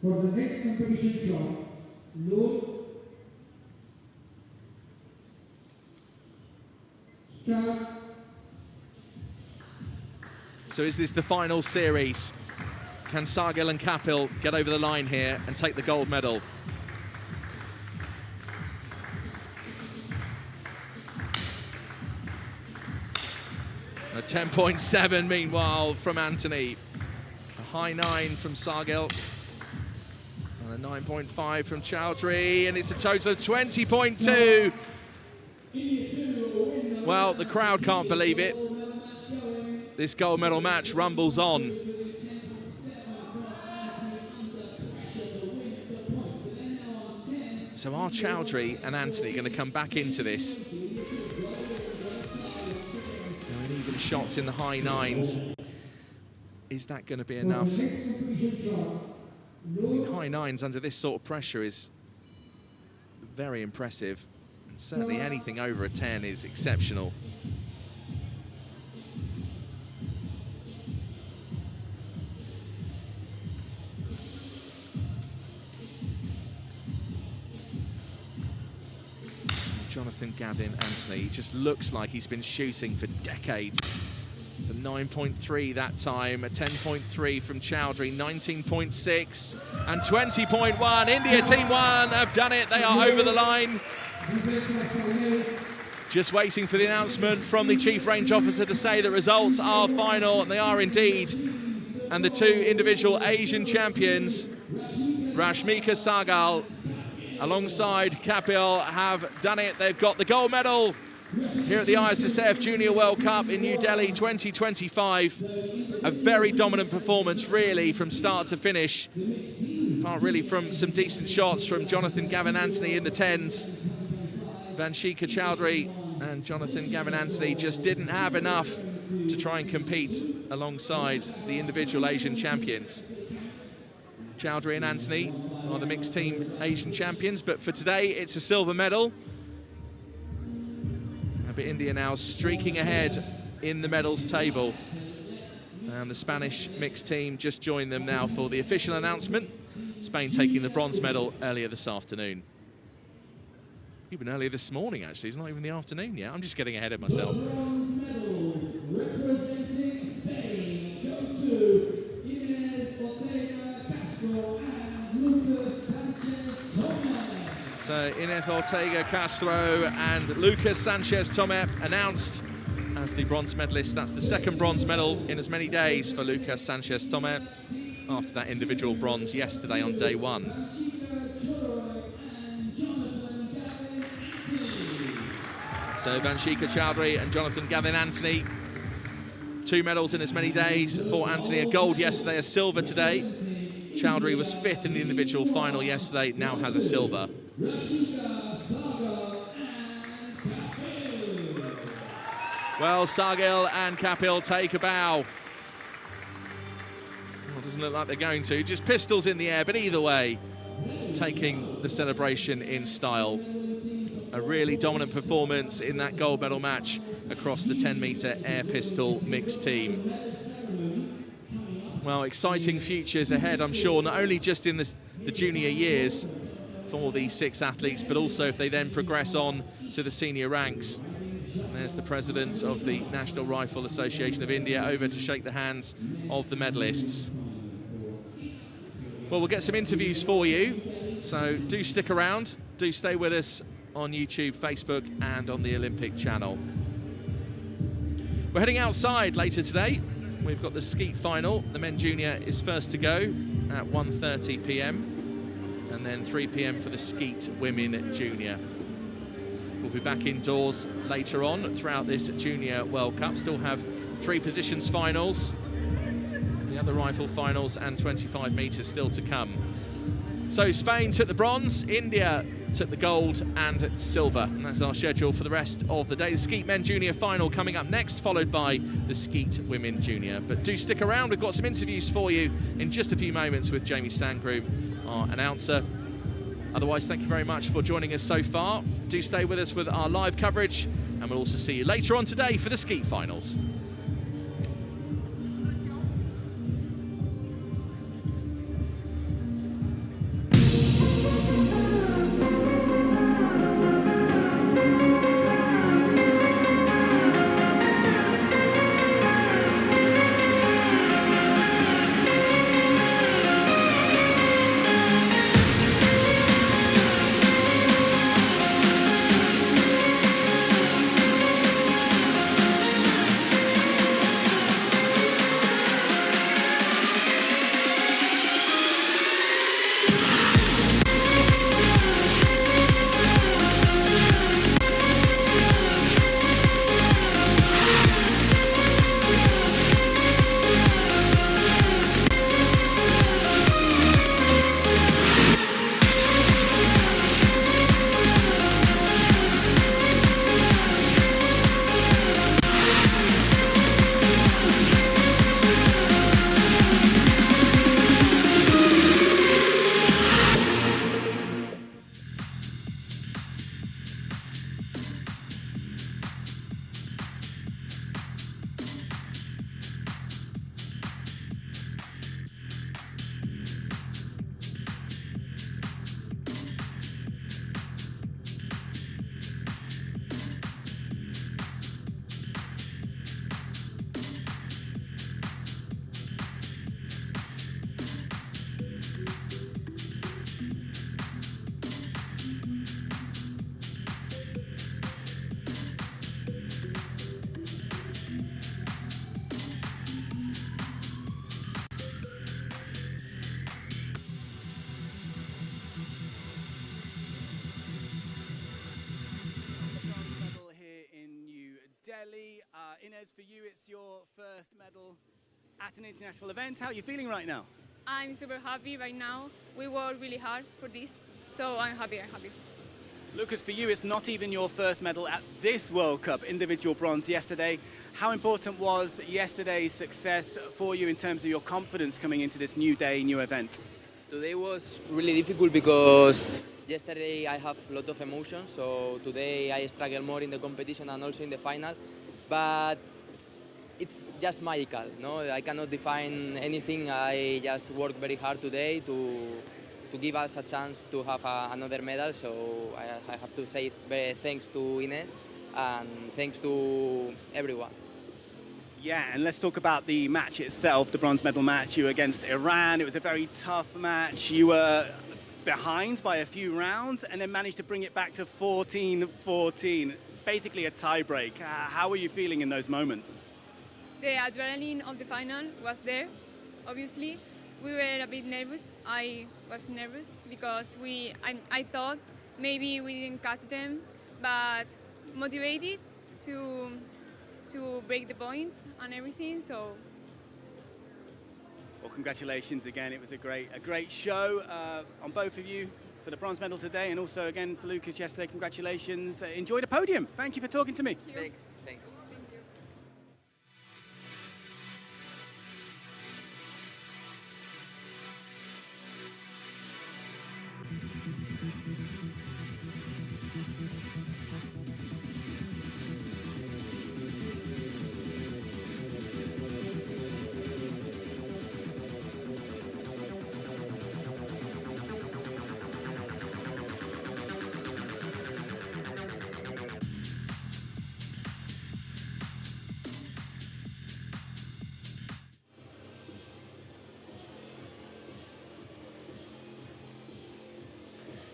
Speaker 3: For the next competition shot, load, start.
Speaker 1: So is this the final series? Can Sargal and Kapil get over the line here and take the gold medal? A 10.7 meanwhile from Anthony. A high 9 from Sargal. And a 9.5 from Chowdhury, and it's a total of 20.2. Well, the crowd can't believe it. This gold medal match rumbles on. So are Chowdhury and Anthony going to come back into this? Now, even shots in the high 9s. Is that going to be enough? High 9s under this sort of pressure is very impressive, and certainly anything over a 10 is exceptional. Jonathan Gavin Anthony, he just looks like he's been shooting for decades. It's a 9.3 that time, a 10.3 from Chowdhury, 19.6 and 20.1. India Team 1 have done it, they are over the line. Just waiting for the announcement from the Chief Range Officer to say the results are final, and they are indeed. And the 2 individual Asian champions, Rashmika Sargal alongside Kapil, have done it. They've got the gold medal here at the ISSF Junior World Cup in New Delhi 2025. A very dominant performance, really, from start to finish. Apart really from some decent shots from Jonathan Gavin Anthony in the 10s. Vanshika Chowdhury and Jonathan Gavin Anthony just didn't have enough to try and compete alongside the individual Asian champions. Chowdhury and Anthony are the mixed team Asian champions, but for today it's a silver medal. But India now streaking ahead in the medals table. And the Spanish mixed team just joined them now for the official announcement. Spain taking the bronze medal earlier this afternoon. Even earlier this morning, actually. It's not even the afternoon yet. I'm just getting ahead of myself.
Speaker 4: Bronze medals representing Spain go to Inés Ortega Castro and Lucas Sanchez Tomé.
Speaker 1: So Inés Ortega Castro and Lucas Sanchez Tomé announced as the bronze medalists. That's the second bronze medal in as many days for Lucas Sanchez Tomé, after that individual bronze yesterday on day 1. So Vanshika Chowdhury and Jonathan Gavin Anthony, 2 medals in as many days for Anthony. A gold yesterday, a silver today. Chowdhury was 5th in the individual final yesterday, now has a silver. Well, Sargal and Kapil take a bow. Well, doesn't look like they're going to. Just pistols in the air, but either way, taking the celebration in style. A really dominant performance in that gold medal match across the 10-metre air pistol mixed team. Well, exciting futures ahead, I'm sure, not only just in the junior years for these 6 athletes, but also if they then progress on to the senior ranks. And there's the president of the National Rifle Association of India over to shake the hands of the medalists. Well, we'll get some interviews for you, so do stick around, do stay with us on YouTube, Facebook and on the Olympic channel. We're heading outside later today. We've got the skeet final. The men junior is first to go at 1:30 p.m. and then 3 p.m. for the skeet women junior. We'll be back indoors later on throughout this Junior World Cup. Still have 3 positions finals, the other rifle finals and 25 metres still to come. So Spain took the bronze, India took the gold and silver. And that's our schedule for the rest of the day. The skeet men junior final coming up next, followed by the skeet women junior. But do stick around, we've got some interviews for you in just a few moments with Jamie Stangroom, our announcer. Otherwise, thank you very much for joining us so far. Do stay with us with our live coverage, and we'll also see you later on today for the skeet finals.
Speaker 2: Inez, for you, it's your first medal at an international event. How are you feeling right now?
Speaker 5: I'm super happy right now. We worked really hard for this, so I'm happy.
Speaker 2: Lucas, for you, it's not even your first medal at this World Cup, individual bronze yesterday. How important was yesterday's success for you in terms of your confidence coming into this new day, new event?
Speaker 6: Today was really difficult because yesterday I have a lot of emotions, so today I struggle more in the competition and also in the final. But it's just magical, no? I cannot define anything. I just work very hard today to give us a chance to have another medal. So I have to say thanks to Inez and thanks to everyone.
Speaker 2: Yeah, and let's talk about the match itself, the bronze medal match. You were against Iran. It was a very tough match. You were behind by a few rounds and then managed to bring it back to 14-14. Basically a tie-break. How were you feeling in those moments?
Speaker 5: The adrenaline of the final was there, obviously. We were a bit nervous. I was nervous because I thought maybe we didn't catch them, but motivated to break the points and everything, so.
Speaker 2: Well, congratulations again. It was a great show on both of you for the bronze medal today, and also again for Lucas yesterday. Congratulations. Enjoy the podium. Thank you for talking to me.
Speaker 6: Thanks.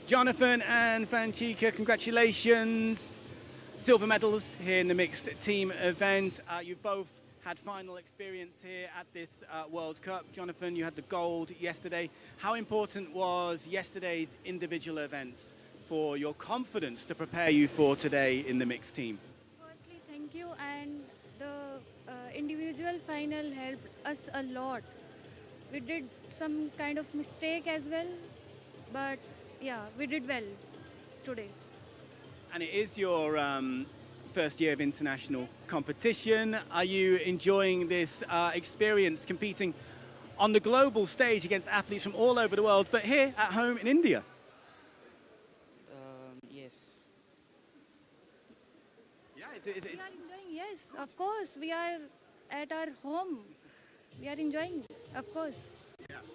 Speaker 2: Jonathan and Vanchika, congratulations. Silver medals here in the mixed team event. You've both had final experience here at this World Cup. Jonathan, you had the gold yesterday. How important was yesterday's individual events for your confidence to prepare you for today in the mixed team?
Speaker 7: Firstly, thank you, and the individual final helped us a lot. We did some kind of mistake as well, but yeah, we did well today.
Speaker 2: And it is your first year of international competition. Are you enjoying this experience competing on the global stage against athletes from all over the world, but here at home in India?
Speaker 6: Yes.
Speaker 2: Yeah,
Speaker 7: We are enjoying, yes, of course. We are at our home. We are enjoying, of course.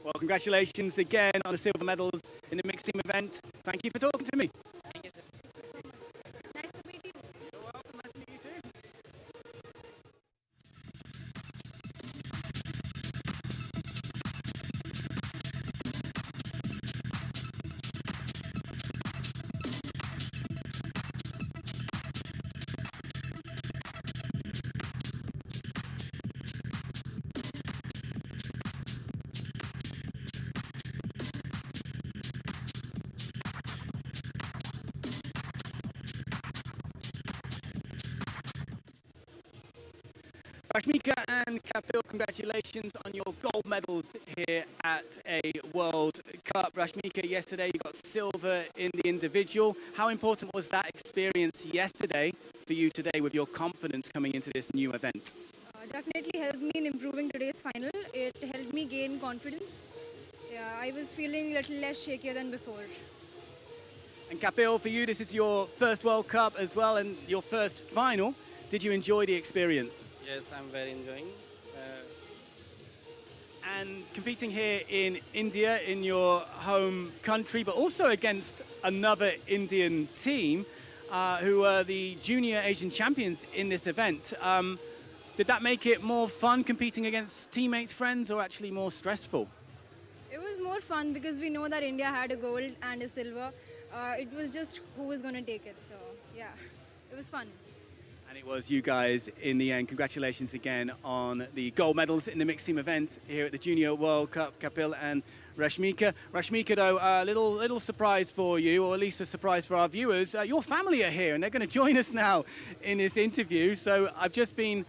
Speaker 2: Well, congratulations again on the silver medals in the mixed team event. Thank you for talking to me.
Speaker 7: Nice to meet you.
Speaker 2: You're welcome. Nice to meet you too. Rashmika and Kapil, congratulations on your gold medals here at a World Cup. Rashmika, yesterday you got silver in the individual. How important was that experience yesterday for you today with your confidence coming into this new event?
Speaker 8: Definitely helped me in improving today's final. It helped me gain confidence. Yeah, I was feeling a little less shakier than before.
Speaker 2: And Kapil, for you, this is your first World Cup as well and your first final. Did you enjoy the experience?
Speaker 9: Yes, I'm very enjoying.
Speaker 2: And competing here in India, in your home country, but also against another Indian team who are the junior Asian champions in this event. Did that make it more fun competing against teammates, friends, or actually more stressful?
Speaker 8: It was more fun because we know that India had a gold and a silver. It was just who was going to take it. So, yeah, it was fun.
Speaker 2: And it was you guys in the end. Congratulations again on the gold medals in the mixed team event here at the Junior World Cup, Kapil and Rashmika. Rashmika, though, a little surprise for you, or at least a surprise for our viewers. Your family are here and they're going to join us now in this interview. So I've just been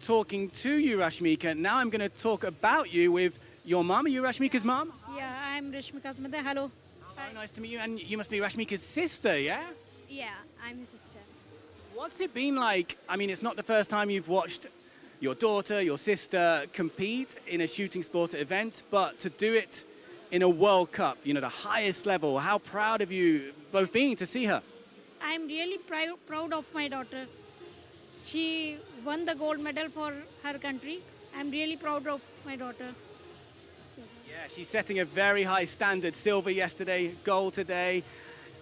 Speaker 2: talking to you, Rashmika. Now I'm going to talk about you with your mum. Are you Rashmika's mum?
Speaker 10: Yeah, I'm Rashmika's mother. Hello.
Speaker 2: Very nice to meet you. And you must be Rashmika's sister, yeah?
Speaker 7: Yeah, I'm his sister.
Speaker 2: What's it been like? I mean, it's not the first time you've watched your daughter, your sister compete in a shooting sport event, but to do it in a World Cup, you know, the highest level. How proud have you both been to see her?
Speaker 10: I'm really proud of my daughter. She won the gold medal for her country. I'm really proud of my daughter.
Speaker 2: Yeah, she's setting a very high standard. Silver yesterday, gold today.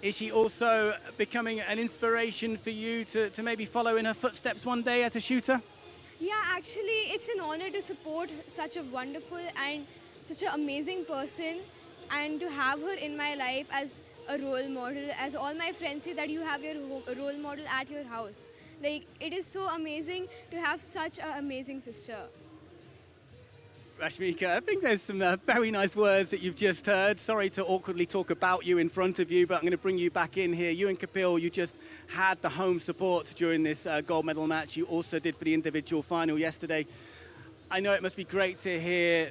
Speaker 2: Is she also becoming an inspiration for you to maybe follow in her footsteps one day as a shooter?
Speaker 5: Yeah, actually, it's an honor to support such a wonderful and such an amazing person, and to have her in my life as a role model. As all my friends say that you have your role model at your house. Like, it is so amazing to have such an amazing sister.
Speaker 2: Rashmika, I think there's some very nice words that you've just heard. Sorry to awkwardly talk about you in front of you, but I'm going to bring you back in here. You and Kapil, you just had the home support during this gold medal match. You also did for the individual final yesterday. I know it must be great to hear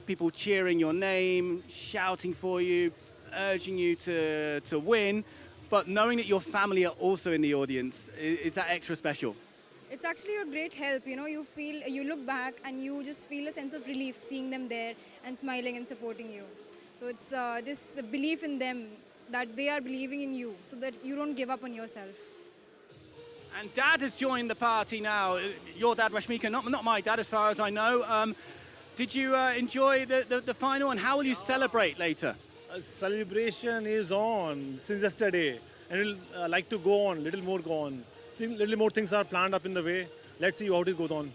Speaker 2: people cheering your name, shouting for you, urging you to win, but knowing that your family are also in the audience, is that extra special?
Speaker 8: It's actually a great help. You know, you look back and you just feel a sense of relief seeing them there and smiling and supporting you. So it's this belief in them, that they are believing in you, so that you don't give up on yourself.
Speaker 2: And Dad has joined the party now. Your dad, Rashmika, not my dad, as far as I know. Did you enjoy the final, and how will you celebrate later?
Speaker 11: Celebration is on since yesterday, and we'll like to go on, little more go on. Little more things are planned up in the way. Let's see how it goes on.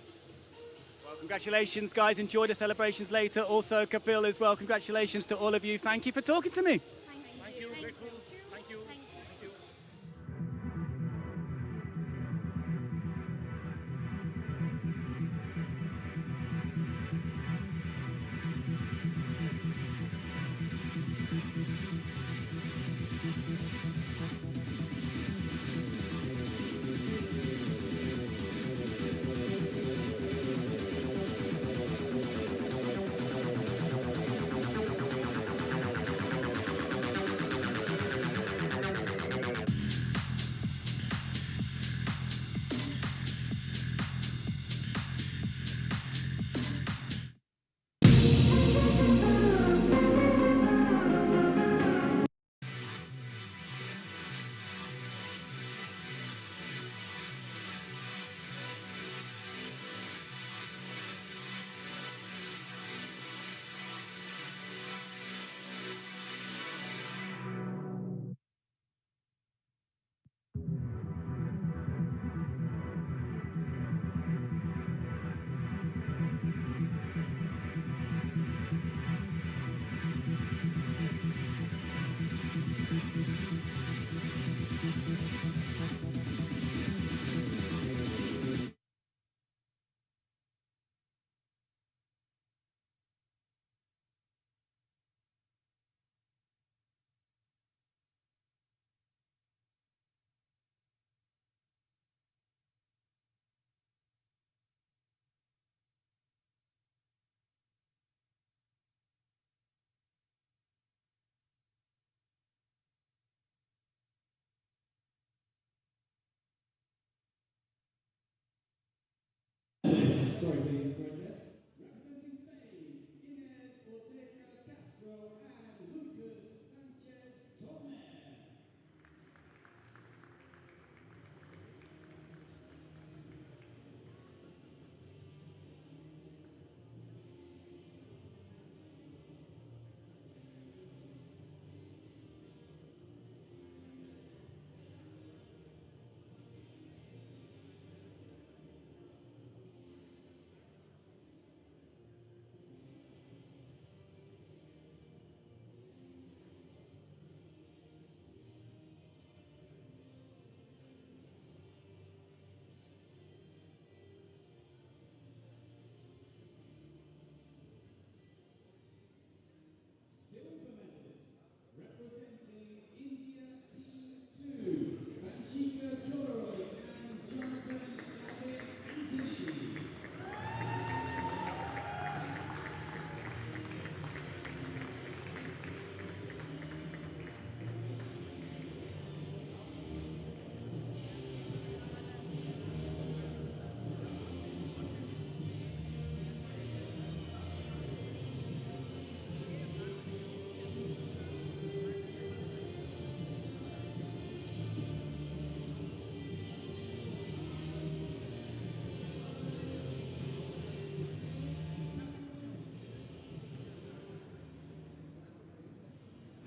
Speaker 2: Well, congratulations, guys. Enjoy the celebrations later. Also, Kapil as well. Congratulations to all of you. Thank you for talking to me.
Speaker 11: Thank you. Grateful.
Speaker 4: bronze trophy right there. Representing Spain, Inés Ortega Castro and Lucas Sanchez Tormes. Silver medalist, representing India Team 2, Vanchika Joloroy and Jonathan Anthony.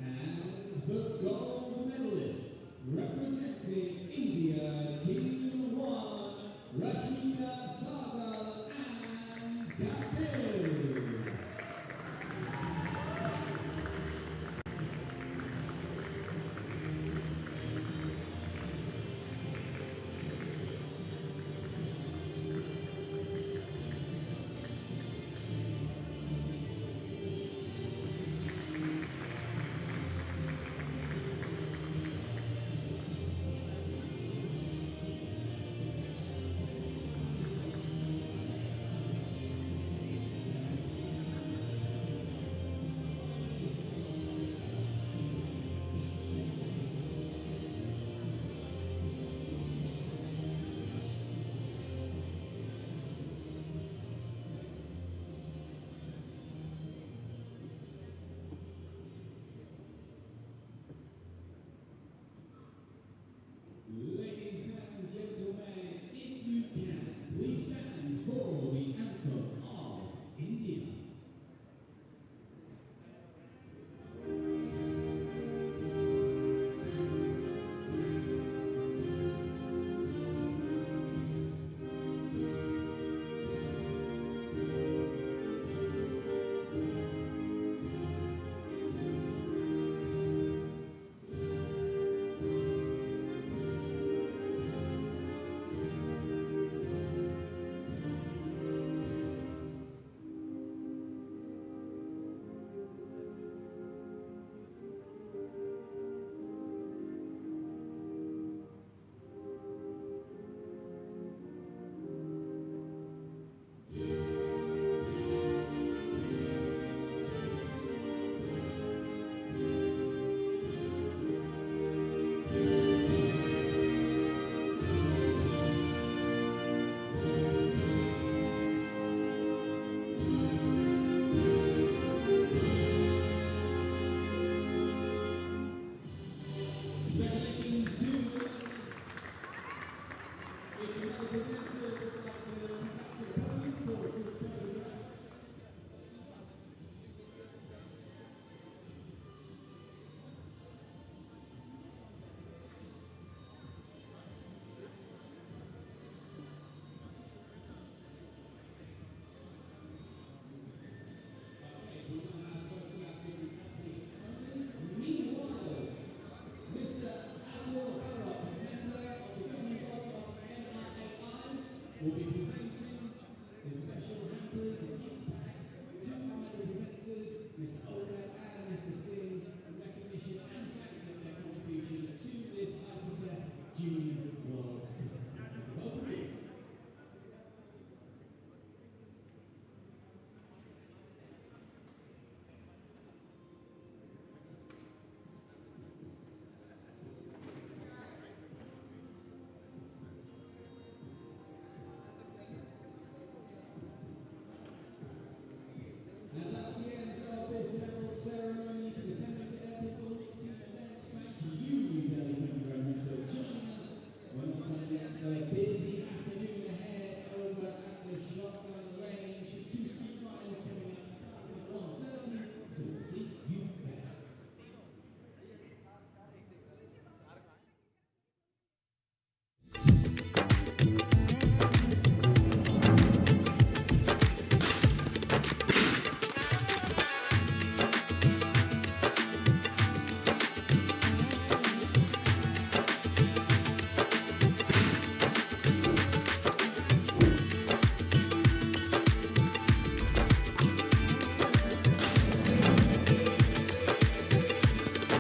Speaker 4: And the gold medalist, representing India Team 1, Rashmika Sagal and Kapil.